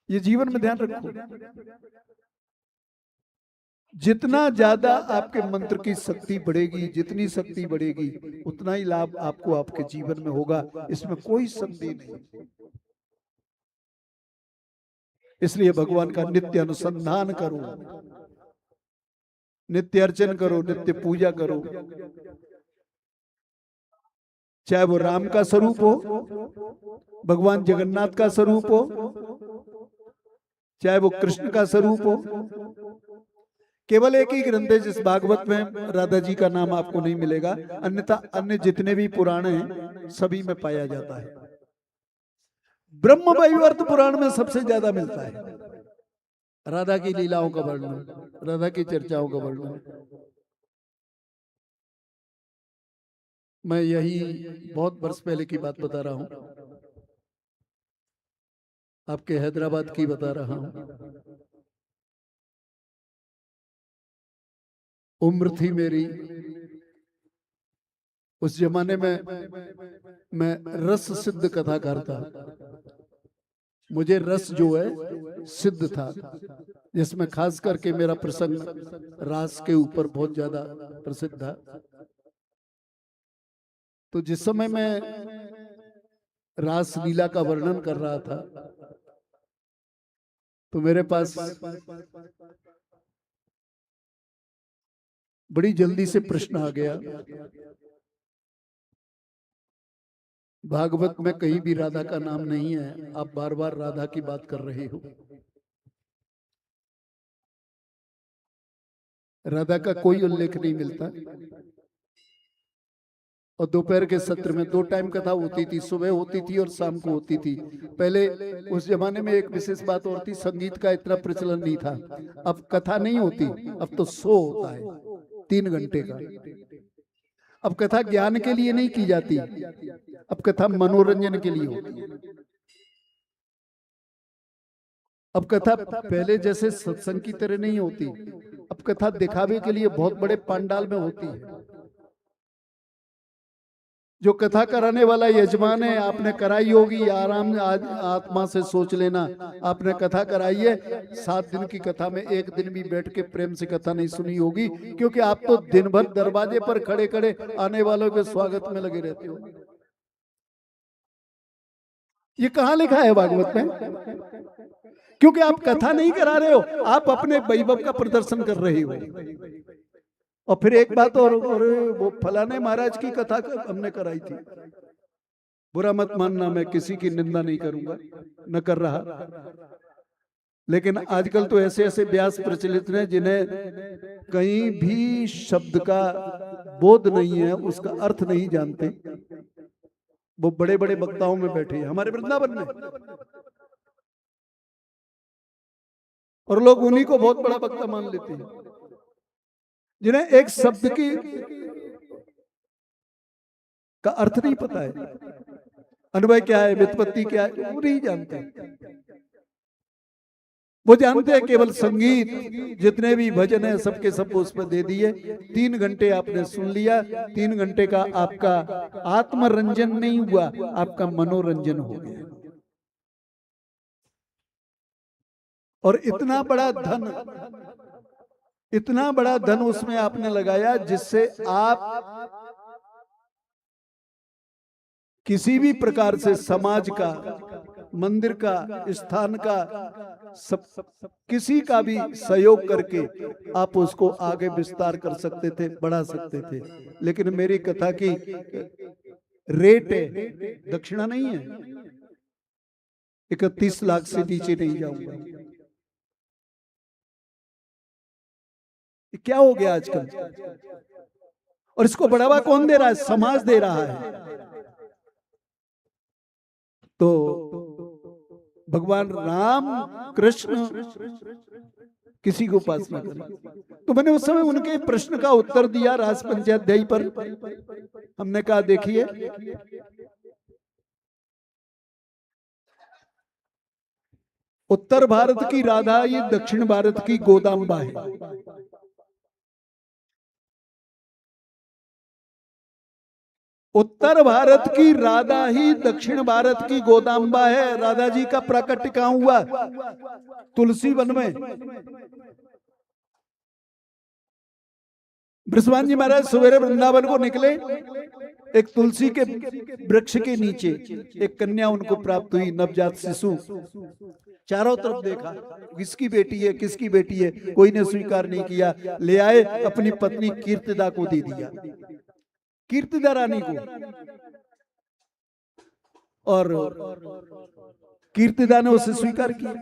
ये जीवन में ध्यान रखो। जितना ज्यादा आपके मंत्र की शक्ति बढ़ेगी, जितनी शक्ति बढ़ेगी, उतना ही लाभ आपको आपके जीवन में होगा, इसमें कोई संदेह नहीं। इसलिए भगवान का नित्य अनुसंधान करो, नित्य अर्चन करो, नित्य पूजा करो। चाहे वो राम का स्वरूप हो, भगवान जगन्नाथ का स्वरूप हो, चाहे वो कृष्ण का स्वरूप हो। केवल एक ही ग्रंथ है जिस भागवत में राधा जी का नाम आपको नहीं मिलेगा, अन्यथा अन्य जितने भी पुराण हैं सभी में पाया जाता है। ब्रह्म वैवर्त पुराण में सबसे ज्यादा मिलता है राधा की लीलाओं का वर्णन, राधा की चर्चाओं का वर्णन। मैं यही बहुत वर्ष पहले की बात बता रहा हूं, आपके हैदराबाद की बता रहा हूं। उम्र थी मेरी, उस जमाने में मैं रस सिद्ध कथाकार था। मुझे रस जो है सिद्ध था, जिसमें खास करके मेरा प्रसंग रास के ऊपर बहुत ज्यादा प्रसिद्ध था। तो जिस समय मैं रास लीला का वर्णन कर रहा था, तो मेरे पास बड़ी जल्दी से प्रश्न आ गया, भागवत में कहीं भी राधा का नाम नहीं है, आप बार बार राधा की बात कर रहे हो। राधा का कोई उल्लेख नहीं मिलता। और दोपहर के सत्र में 2 टाइम कथा होती थी, सुबह होती थी और शाम को होती थी। पहले उस जमाने में एक विशेष बात और थी, संगीत का इतना प्रचलन नहीं था। अब कथा नहीं होती, अब तो शो होता है 3 घंटे का। अब कथा ज्ञान के लिए नहीं की जाती, अब कथा मनोरंजन के लिए होती है। अब कथा पहले जैसे सत्संग की तरह नहीं होती, अब कथा दिखावे के लिए बहुत बड़े पंडाल में होती है। जो कथा कराने वाला यजमान है, आपने कराई होगी, आराम आत्मा से सोच लेना, आपने कथा कराई है, 7 दिन की कथा में 1 दिन भी बैठ के प्रेम से कथा नहीं सुनी होगी, क्योंकि आप तो दिन भर दरवाजे पर खड़े खड़े आने वालों के स्वागत में लगे रहते हो। ये कहाँ लिखा है भागवत में? क्योंकि आप कथा नहीं करा रहे हो, आप अपने वैभव का प्रदर्शन कर रहे हो। और फिर एक बात और वो फलाने महाराज की कथा हमने कराई थी। बुरा मत मानना, मैं किसी की निंदा नहीं करूंगा, न कर रहा। लेकिन आजकल तो ऐसे ऐसे व्यास प्रचलित हैं जिन्हें कहीं भी शब्द का बोध नहीं है, उसका अर्थ नहीं जानते। वो बड़े बड़े वक्ताओं में बैठे हैं हमारे वृंदावन में, और लोग उन्हीं को बहुत बड़ा वक्ता मान लेते हैं, जिन्हें एक शब्द की का अर्थ नहीं पता है, अन्वय क्या है, व्युत्पत्ति क्या है, वो नहीं जानते। वो जानते हैं केवल संगीत, जितने भी भजन है सबके सब उस पर दे दिए। 3 घंटे आपने सुन लिया, 3 घंटे का आपका आत्मरंजन नहीं हुआ, आपका मनोरंजन हो गया। और इतना बड़ा धन उसमें आपने लगाया, जिससे आप किसी भी प्रकार से समाज का, मंदिर का, स्थान का, सब किसी का भी सहयोग करके आप उसको आगे विस्तार कर सकते थे, बढ़ा सकते थे। लेकिन मेरी कथा की रेट है, दक्षिणा नहीं है। 31 लाख से नीचे नहीं जाऊंगा। क्या हो गया आजकल? और इसको बढ़ावा कौन दे रहा है? समाज दे रहा है। तो भगवान राम कृष्ण किसी को उपासना करें। तो मैंने उस समय उनके प्रश्न का उत्तर दिया रास पंचाध्यायी पर। हमने कहा देखिए, उत्तर भारत की राधा ये दक्षिण भारत की गोदाम्बा है। उत्तर भारत की राधा ही दक्षिण भारत की गोदाम्बा है। राधा जी का प्राकट्य कहां हुआ? तुलसी वन में। बृषभान जी महाराज सवेरे वृंदावन को निकले, एक तुलसी के वृक्ष के नीचे एक कन्या उनको प्राप्त हुई, नवजात शिशु। चारों तरफ देखा, किसकी बेटी है, किसकी बेटी है, कोई ने स्वीकार नहीं किया। ले आए, अपनी पत्नी कीर्तिदा को दे दिया, कीर्तिदा रानी को। और कीर्तिदा ने उसे स्वीकार किया,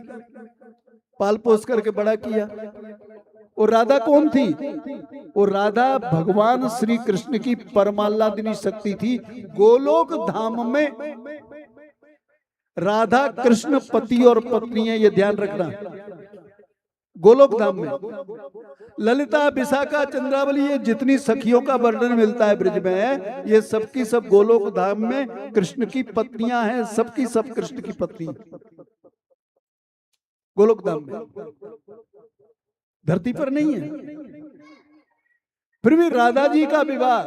पाल पोस करके बड़ा किया। और राधा कौन थी? और राधा भगवान श्री कृष्ण की परमाल्लादिनी शक्ति थी। गोलोक धाम में राधा कृष्ण पति और पत्नी है, ये ध्यान रखना। गोलोक धाम में ललिता, विशाखा, चंद्रावली, ये जितनी सखियों का वर्णन मिलता है ब्रज में, ये सबकी सब गोलोक धाम में कृष्ण की पत्नियां हैं। सबकी सब कृष्ण की पत्नी गोलोक धाम में, धरती पर नहीं है। फिर भी राधा जी का विवाह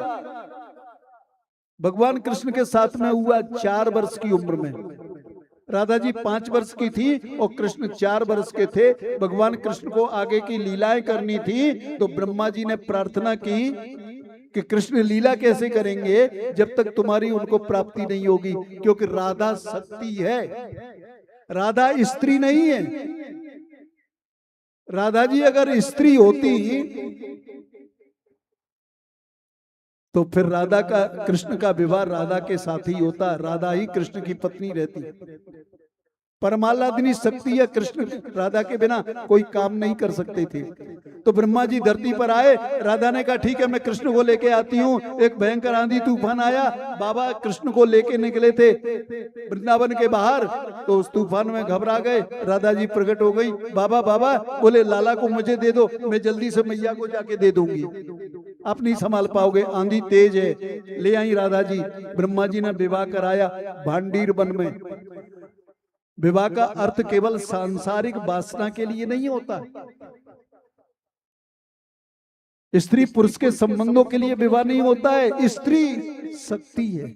भगवान कृष्ण के साथ में हुआ 4 वर्ष की उम्र में। राधा जी 5 वर्ष की थी और कृष्ण 4 वर्ष के थे। भगवान कृष्ण को आगे की लीलाएं करनी थी, तो ब्रह्मा जी ने प्रार्थना की कि कृष्ण लीला कैसे करेंगे जब तक तुम्हारी उनको प्राप्ति नहीं होगी, क्योंकि राधा शक्ति है, राधा स्त्री नहीं है। राधा जी अगर स्त्री होती तो फिर राधा का, कृष्ण का विवाह राधा के साथ ही होता, राधा ही कृष्ण की पत्नी रहती। परमाल्लादिनी शक्ति है, कृष्ण राधा के बिना कोई काम नहीं कर सकते थे। तो ब्रह्मा जी धरती पर आए, राधा ने कहा ठीक है मैं कृष्ण को लेके आती हूँ। एक भयंकर आंधी तूफान आया, बाबा कृष्ण को लेके निकले थे वृंदावन के बाहर, तो उस तूफान में घबरा गए। राधा जी प्रकट हो गई, बाबा बाबा, बोले लाला को मुझे दे दो, मैं जल्दी से मैया को जाके दे दूंगी, आप नहीं संभाल पाओगे, आंधी तेज है। ले आई राधा जी। ब्रह्मा जी ने विवाह कराया भांडीर वन में। विवाह का अर्थ केवल सांसारिक वासना के लिए नहीं होता। स्त्री पुरुष के संबंधों के लिए विवाह नहीं होता है। स्त्री शक्ति है,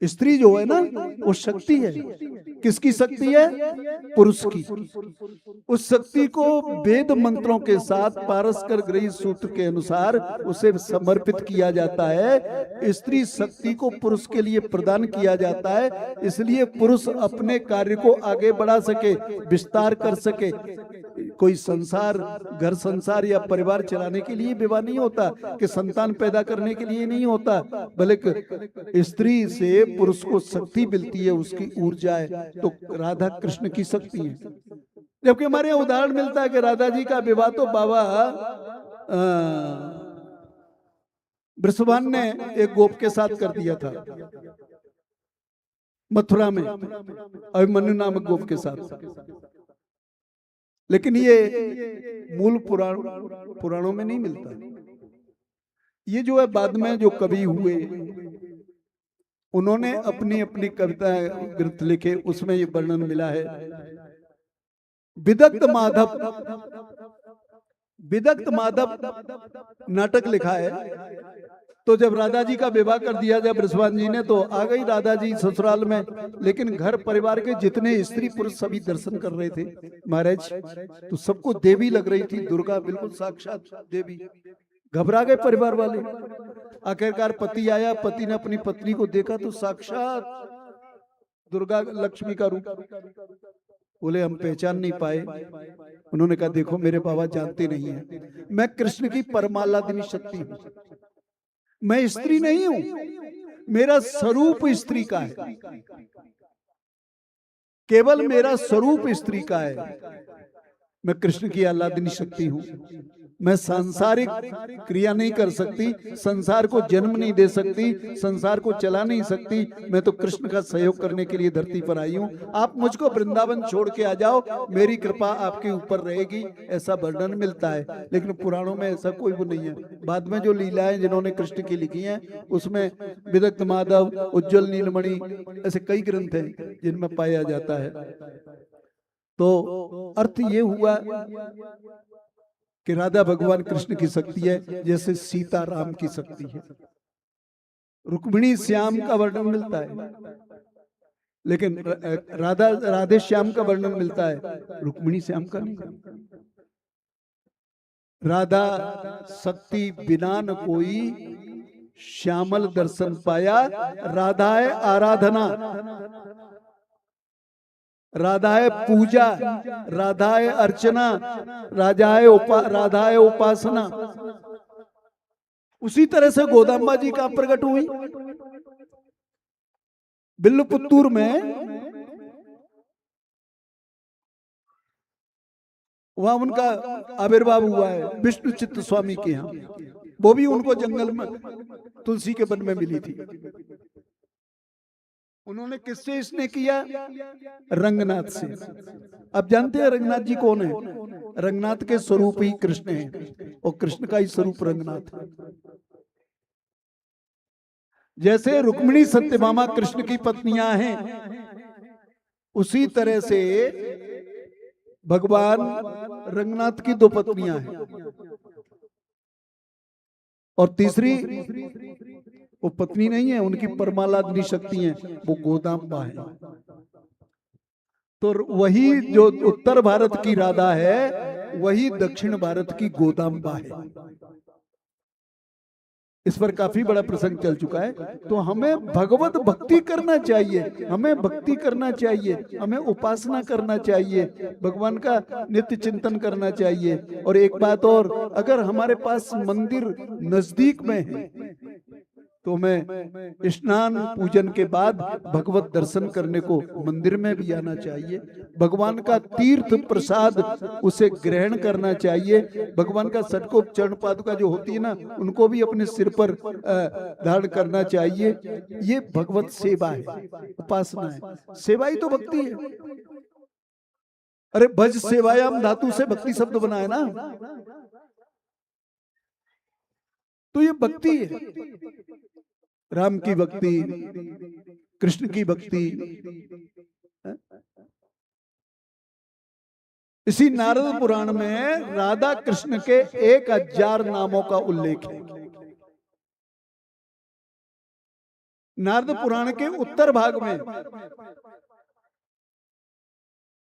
स्त्री जो है ना वो शक्ति है। किसकी शक्ति है? पुरुष की। उस शक्ति को वेद मंत्रों के साथ पारस्कर गृहीत सूत्र के अनुसार उसे समर्पित किया जाता है। स्त्री शक्ति को पुरुष के लिए प्रदान किया जाता है, इसलिए पुरुष अपने कार्य को आगे बढ़ा सके, विस्तार कर सके। कोई संसार, घर संसार या परिवार चलाने के लिए विवाह नहीं होता, कि संतान पैदा करने के लिए नहीं होता, बल्कि स्त्री से पुरुष को शक्ति मिलती है, उसकी ऊर्जा है। तो राधा कृष्ण की शक्ति है। जबकि हमारे यहाँ उदाहरण मिलता है कि राधा जी का विवाह तो बाबा वृषभान ने एक गोप के साथ कर दिया था, मथुरा में, अभिमन्यु नामक गोप के साथ। लेकिन ये मूल पुराणों में नहीं मिलता। ये जो है बाद में जो कवि हुए, उन्होंने अपनी अपनी कविता ग्रंथ लिखे, उसमें ये वर्णन मिला है। विदग्ध माधव नाटक लिखा है। तो जब राधा जी का विवाह कर दिया जब वृषभान जी ने, तो आ गई राधा जी ससुराल में, लेकिन घर परिवार के जितने स्त्री पुरुष सभी दर्शन कर रहे थे महाराज, तो सबको देवी लग रही थी, दुर्गा बिल्कुल साक्षात देवी। घबरा गए परिवार वाले। आखिरकार पति आया, पति ने अपनी पत्नी को देखा तो साक्षात दुर्गा लक्ष्मी का रूप। बोले हम पहचान नहीं पाए। उन्होंने कहा देखो मेरे बाबा जानते नहीं है, मैं कृष्ण की परमालादिनी शक्ति हूं, मैं स्त्री नहीं हूं, मेरा स्वरूप स्त्री का है, केवल मेरा स्वरूप स्त्री का है। मैं कृष्ण की आह्लादिनी शक्ति हूं, मैं सांसारिक क्रिया नहीं कर सकती, संसार को जन्म नहीं दे सकती, संसार को चला नहीं सकती, मैं तो कृष्ण का सहयोग करने के लिए धरती पर आई हूं। आप मुझको वृंदावन छोड़ के आ जाओ, मेरी कृपा आपके ऊपर रहेगी, ऐसा वर्णन मिलता है। लेकिन पुराणों में ऐसा कोई वो नहीं है। बाद में जो लीलाएं जिन्होंने कृष्ण की लिखी हैं, उसमें विदग्ध माधव, उज्ज्वल नीलमणि, ऐसे कई ग्रंथ हैं जिनमें पाया जाता है। तो अर्थ ये हुआ कि राधा भगवान कृष्ण की शक्ति है, जैसे सीता राम की शक्ति है। रुक्मिणी श्याम का वर्णन मिलता है, लेकिन राधे श्याम का वर्णन मिलता है, रुक्मिणी श्याम का नहीं। राधा शक्ति बिना न कोई, श्यामल दर्शन पाया, राधा है आराधना, राधा है पूजा, राधा है अर्चना, राधा है उपासना। उसी तरह से गोदाम्बा जी का प्रकट हुई बिल्लपुत्तूर में। वहां उनका आविर्भाव हुआ है विष्णु चित्त स्वामी के यहाँ। वो भी उनको जंगल में तुलसी के वन में मिली थी। उन्होंने किससे स्नेह किया? रंगनाथ से। अब जानते हैं रंगनाथ जी कौन है? रंगनाथ के स्वरूप ही कृष्ण है, और कृष्ण का ही स्वरूप रंगनाथ है। जैसे रुक्मिणी सत्यभामा कृष्ण की पत्नियां हैं, उसी तरह से भगवान रंगनाथ की दो पत्नियां हैं, और तीसरी वो पत्नी नहीं है, उनकी परमालादिनी शक्ति है, वो गोदाम्बा है। तो वही जो उत्तर भारत की राधा है, वही दक्षिण भारत की गोदाम्बा है। इस पर काफी बड़ा प्रसंग चल चुका है। तो हमें भगवत भक्ति करना चाहिए, हमें भक्ति करना चाहिए, हमें उपासना करना चाहिए, भगवान का नित्य चिंतन करना चाहिए। और एक बात और, अगर हमारे पास मंदिर नजदीक में है तो मैं स्नान पूजन के बाद भगवत दर्शन करने को मंदिर में भी आना चाहिए। भगवान का तीर्थ प्रसाद उसे ग्रहण करना चाहिए। भगवान का षटकोप चरण पादुका जो होती है ना, उनको भी अपने सिर पर धारण करना चाहिए। ये भगवत सेवा है, उपासना है। सेवा ही तो भक्ति है। अरे भज सेवायाम धातु से भक्ति शब्द बना है ना, तो ये भक्ति है। राम की भक्ति, कृष्ण की भक्ति। इसी नारद पुराण में राधा कृष्ण के 1000 नामों का उल्लेख है। नारद पुराण के उत्तर भाग में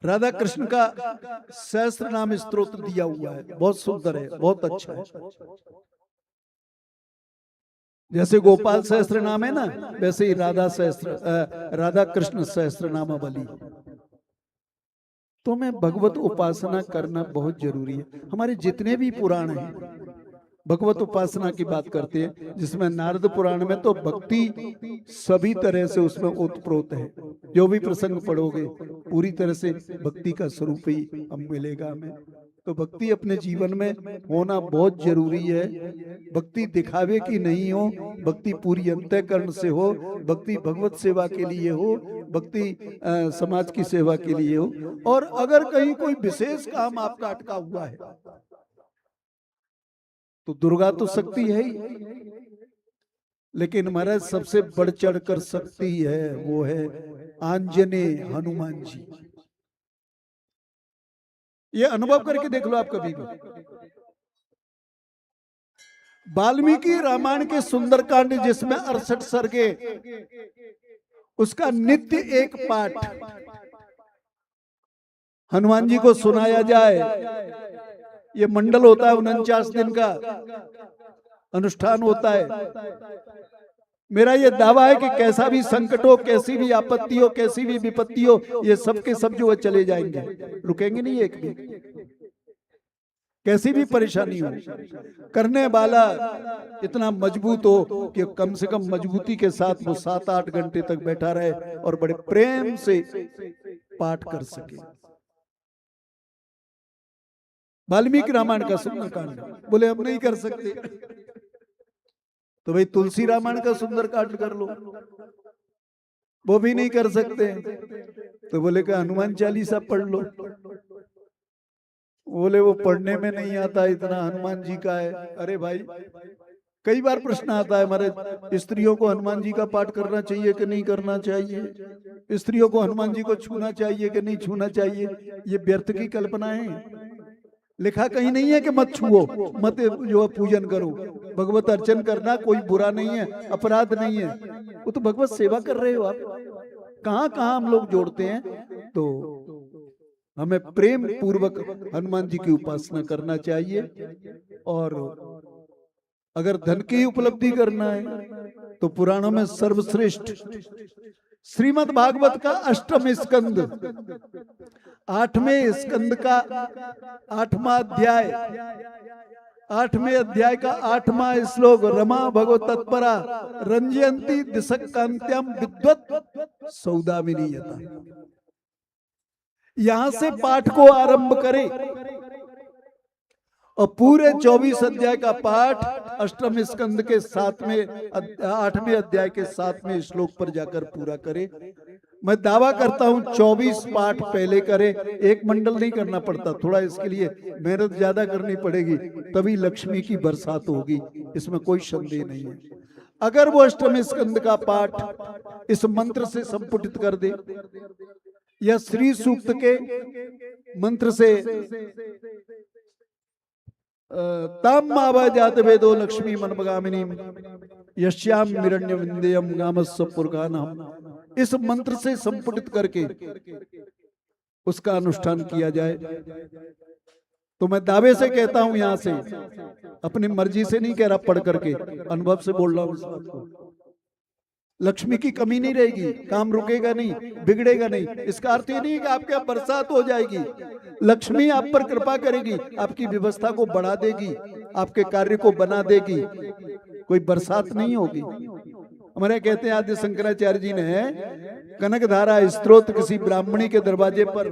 राधा कृष्ण का सहस्त्र नाम स्तोत्र दिया हुआ है। बहुत सुंदर है, बहुत अच्छा है। जैसे गोपाल सहस्त्र नाम है ना, वैसे ही राधा कृष्ण सहस्त्र नामावली। तो हमें भगवत उपासना करना बहुत जरूरी है। हमारे जितने भी पुराण हैं भगवत उपासना की बात करते हैं, जिसमें नारद पुराण में तो भक्ति सभी तरह से उसमें ओतप्रोत है। जो भी प्रसंग पढ़ोगे पूरी तरह से भक्ति का स्वरूप ही हम मिलेगा हमें। तो भक्ति अपने जीवन में होना बहुत जरूरी है। भक्ति दिखावे की नहीं हो, भक्ति पूरी अंतःकरण से हो, भक्ति भगवत सेवा के लिए हो, भक्ति समाज की सेवा के लिए हो। और अगर कहीं कोई विशेष काम आपका अटका हुआ है तो दुर्गा तो शक्ति है ही, लेकिन महाराज सबसे बढ़ चढ़ कर शक्ति है, वो है आंजनेय हनुमान जी। ये अनुभव करके देख लो आप कभी भी। वाल्मीकि रामायण के सुंदरकांड जिसमें 68 सर्गे, उसका नित्य एक पाठ हनुमान जी को सुनाया जाए। ये मंडल होता है 49 दिन का अनुष्ठान होता है। मेरा ये दावा है कि कैसा भी संकट हो, कैसी भी आपत्ति हो, कैसी भी विपत्ति हो, ये सब के सब जो है चले जाएंगे, रुकेंगे नहीं एक भी। कैसी भी परेशानी हो, करने वाला इतना मजबूत हो कि कम से कम मजबूती के साथ वो 7-8 घंटे तक बैठा रहे और बड़े प्रेम से पाठ कर सके। वाल्मीकि रामायण का सुंदरकांड बोले हम नहीं कर सकते, तो भाई तुलसी रामायण का सुंदरकांड कर लो, वो भी नहीं कर सकते, तो बोले कि हनुमान चालीसा पढ़ लो। बोले वो पढ़ने में नहीं आता, इतना हनुमान जी का है। अरे भाई कई बार प्रश्न आता है हमारे, स्त्रियों को हनुमान जी का पाठ करना चाहिए कि नहीं करना चाहिए, स्त्रियों को हनुमान जी को छूना चाहिए कि नहीं छूना चाहिए। ये व्यर्थ की कल्पना है। लिखा कहीं नहीं है कि मत छुओ, मत जो पूजन करो। भगवत अर्चन करना कोई बुरा नहीं है, अपराध नहीं है, वो तो भगवत सेवा कर रहे हो आप। कहाँ कहाँ हम लोग जोड़ते हैं। तो हमें प्रेम पूर्वक हनुमान जी की उपासना करना चाहिए। और अगर धन की उपलब्धि करना है तो पुराणों में सर्वश्रेष्ठ श्रीमद् भागवत का 8वें स्कंद, 8वें स्कंद का 8वां अध्याय, 8वें अध्याय का 8वां श्लोक, रमा भगवत तत्परा रंजयंती दिशकांत्यम विद्वत सौदामिनी यथा। यहां से पाठ को आरंभ करें और पूरे 24 अध्याय का पाठ 8वें स्कंद के 8वें अध्याय के 7वें श्लोक पर जाकर पूरा करें। मैं दावा करता हूं 24 पाठ पहले करें, एक मंडल नहीं करना पड़ता, थोड़ा इसके लिए मेहनत ज्यादा करनी पड़ेगी, तभी लक्ष्मी की बरसात होगी, इसमें कोई संदेह नहीं है। अगर वो 8वें स्कंद का पाठ इस मंत्र से संपुटित कर दे या श्री सूक्त के मंत्र से ताम आवाजात वेदो लक्ष्मी मनमगामिनी यश्याम मिरण्य विंदेयम गामस्व पुरगानहम, इस मंत्र से संपुटित करके उसका अनुष्ठान किया जाए तो मैं दावे से कहता हूं, यहां से अपनी मर्जी से नहीं कह रहा, पढ़ करके अनुभव से बोल रहा हूं, लक्ष्मी की कमी नहीं रहेगी, काम रुकेगा नहीं, बिगड़ेगा नहीं। इसका अर्थ ये नहीं है कि आपके यहाँ बरसात हो जाएगी। लक्ष्मी आप पर कृपा करेगी, आपकी व्यवस्था को बढ़ा देगी, आपके कार्य को बना देगी, कोई बरसात नहीं होगी। हमारे कहते हैं आदि शंकराचार्य जी ने कनकधारा स्तोत्र किसी ब्राह्मणी के दरवाजे पर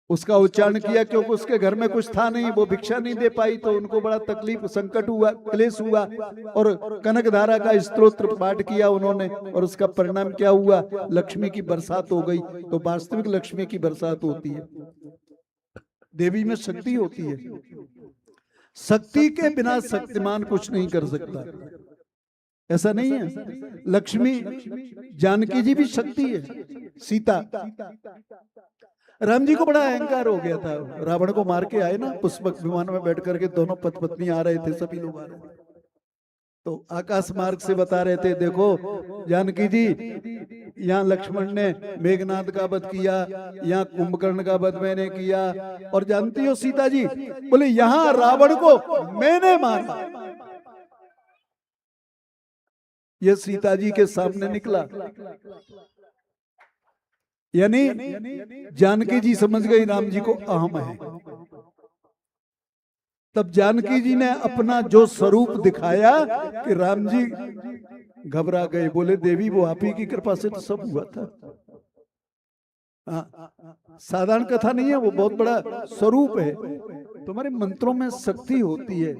उसका उच्चारण किया, क्योंकि उसके घर में कुछ था नहीं, वो भिक्षा नहीं दे पाई, तो उनको बड़ा तकलीफ संकट हुआ, क्लेश हुआ, और कनकधारा का स्तोत्र पाठ किया उन्होंने, और उसका परिणाम क्या हुआ, लक्ष्मी की बरसात हो गई। तो वास्तविक लक्ष्मी की बरसात होती है, देवी में शक्ति होती है, शक्ति के बिना शक्तिमान कुछ नहीं कर सकता, ऐसा नहीं है। लक्ष्मी जानकी जी भी शक्ति है, सीता, राम जी को बड़ा अहंकार हो गया था, रावण को मार के आए ना, पुष्पक विमान में बैठ करके दोनों पति पत्नी आ रहे थे, सभी लोग आ रहे थे, तो आकाश मार्ग से बता रहे थे, देखो जानकी जी यहाँ लक्ष्मण ने मेघनाद का वध किया, यहाँ कुंभकर्ण का वध मैंने किया, और जानती हो सीता जी, बोले यहाँ रावण को मैंने मारा। ये सीता जी के सामने निकला। यानी जानकी जी समझ गई राम जी को अहम है। तब जानकी जी ने अपना जो स्वरूप दिखाया कि राम जी घबरा गए, बोले देवी वो आप ही की कृपा से तो सब हुआ था। साधारण कथा नहीं है, वो बहुत बड़ा स्वरूप है। तुम्हारे मंत्रों में शक्ति होती है।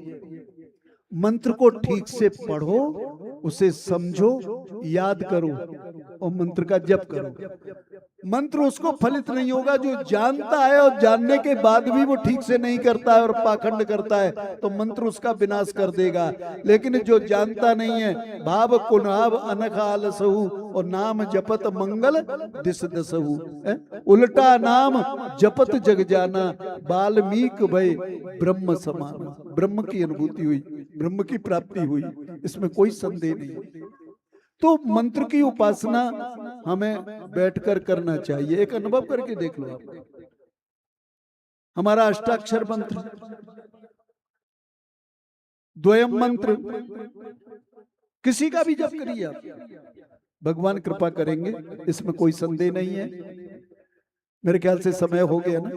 मंत्र को ठीक से पढ़ो, उसे समझो, याद करो और मंत्र का जप करो। मंत्र उसको फलित नहीं होगा जो जानता है और जानने के बाद भी वो ठीक से नहीं करता है और पाखंड करता है, तो मंत्र उसका विनाश कर देगा। लेकिन जो जानता नहीं है, भाव कुनाभ अनखाल सहु और नाम जपत मंगल दिस दसहु, उल्टा नाम जपत जग जाना वाल्मीकि भय ब्रह्म समान। ब्रह्म की अनुभूति हुई, ब्रह्म की प्राप्ति हुई, इसमें कोई संदेह नहीं। तो मंत्र की उपासना हमें बैठकर करना चाहिए। एक अनुभव करके देख लो आप। हमारा अष्टाक्षर मंत्र, द्वयम मंत्र, किसी का भी जप करिए आप, भगवान कृपा करेंगे, इसमें कोई संदेह नहीं है। मेरे ख्याल से समय हो गया ना,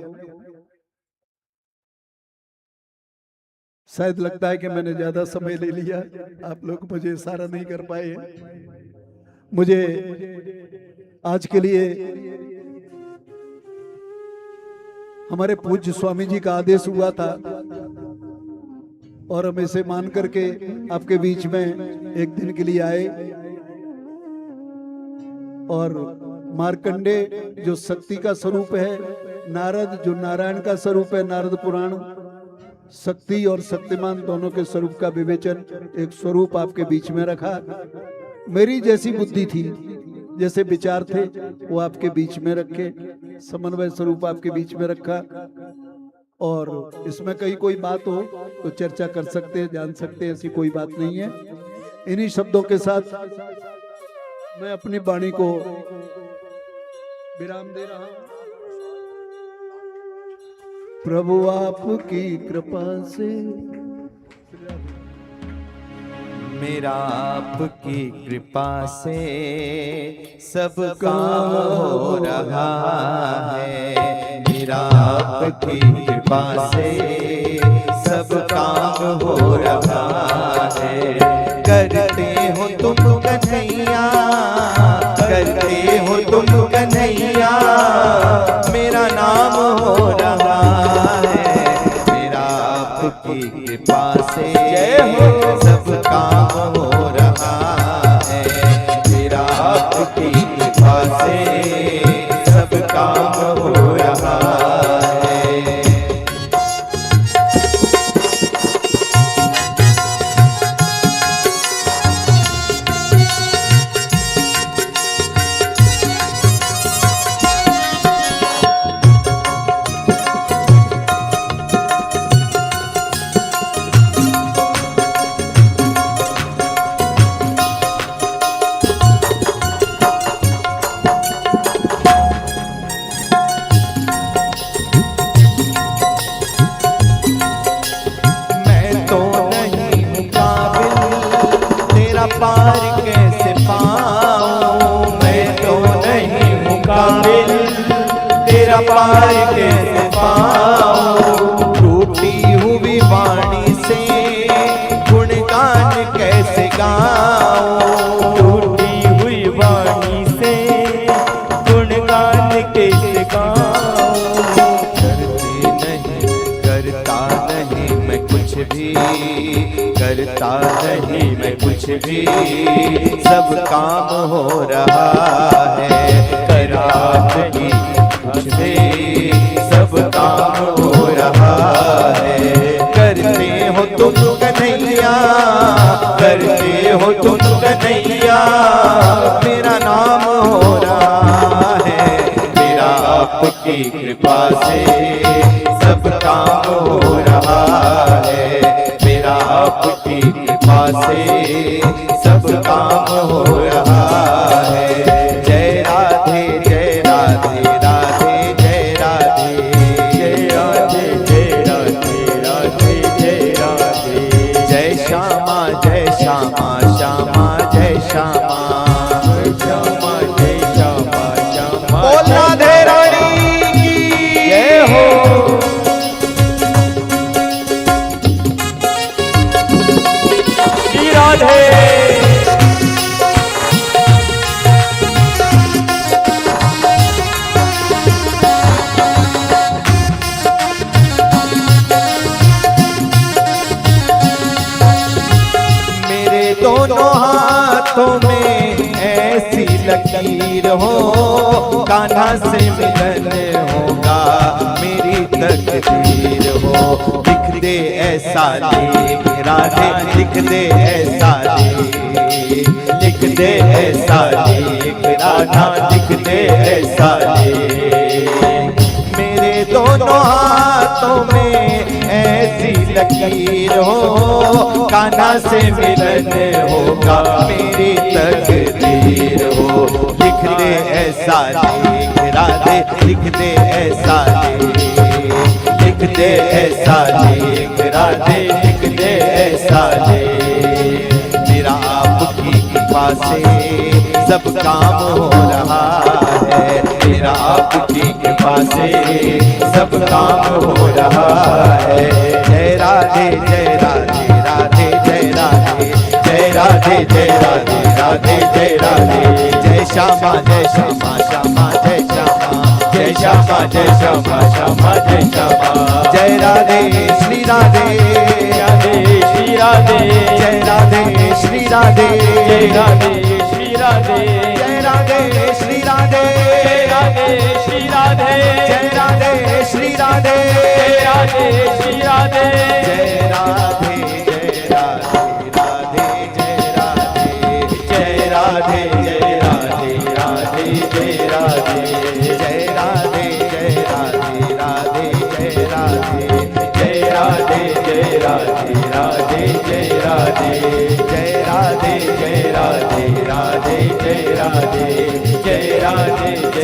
शायद लगता है कि मैंने ज्यादा समय ले लिया, आप लोग मुझे इशारा नहीं कर पाए हैं। मुझे आज के लिए हमारे पूज्य स्वामी जी का आदेश हुआ था और हम इसे मान करके आपके बीच में एक दिन के लिए आए। और मार्कंडे जो शक्ति का स्वरूप है, नारद जो नारायण का स्वरूप है, नारद पुराण शक्ति और शक्तिमान दोनों के स्वरूप का विवेचन, एक स्वरूप आपके बीच में रखा। मेरी जैसी बुद्धि थी, जैसे विचार थे, वो आपके बीच में रखे, समन्वय स्वरूप आपके बीच में रखा। और इसमें कहीं कोई बात हो तो चर्चा कर सकते हैं, जान सकते हैं, ऐसी कोई बात नहीं है। इन्हीं शब्दों के साथ मैं अपनी वाणी को विराम दे रहा हूं। प्रभु आपकी कृपा से मेरा आपकी कृपा से सब काम हो रहा है। मेरा आपकी कृपा से सब काम हो रहा है। करते हो तुम कन्हैया, करते हो तुम कन्हैया, मेरा नाम हो रहा है। मेरा आपकी कृपा से सब काम हो रहा है। मेरा आपकी कृपा से सब काम हो रहा है। पार कैसे पाऊं, मैं तो नहीं मुकाबिल, तेरा पार कैसे पाऊं। टूटी हुई वाणी से गुणगान कैसे गाऊं, टूटी हुई वाणी से गुणगान कैसे गाऊं। करता नहीं मैं कुछ भी, करता नहीं मैं कुछ भी, सब काम हो रहा है। करता नहीं कुछ भी, सब काम हो रहा है। करते हो तुम कन्हैया, करते हो तुम कन्हैया, मेरा नाम हो रहा है। मेरा आपकी कृपा से सब काम हो रहा है। मेरा आपकी कृपा से सब काम हो रहा है। जय राधे जय राधे, राधे जय राधे, जय राधे जय राधे, राधे जय राधे। जय श्यामा जय श्यामा, श्यामा जय श्यामा, श्यामा जय श्यामा, श्यामा। हाथों में ऐसी लकीर हो, कान्हा से मिलन होगा मेरी तकदीर हो। लिख दे ऐसा लेख राधे, लिख दे ऐसा लेख, लिख दे ऐसा लेख राधा, लिख दे ऐसा लेख। मेरे दोनों हाथों में ऐसी लकीर हो, कान्हा से मिलन होगा मेरी तकदीर हो। लिख दे ऐसा लेख राधे, लिख दे ऐसा लेख, लिख दे ऐसा लेख राधे, लिख दे ऐसा लेख। मेरा आपकी कृपा से सब काम हो रहा है, मेरा आपकी कृपा से सब काम हो रहा है। जय राधे जय राधे, राधे जय राधे, जय राधे जय राधे, राधे जय राधे। जय श्यामा जय श्यामा, श्यामा जय श्यामा, जय श्यामा जय श्यामा, श्यामा जय श्यामा। जय राधे श्री राधे, राधे श्री राधे, जय राधे श्री राधे, जय राधे श्री राधे, जय राधे श्री राधे, जय राधे श्री राधे, जय राधे श्री राधे, जय राधे श्री राधे, जय राधे जय राधे, राधे जय राधे, जय राधे जय राधे, राधे जय राधे, जय राधे, राधे जय राधे, जय राधे जय राधे, राधे जय राधे, जय राधे जय राधे, राधे जय राधे, जय राधे।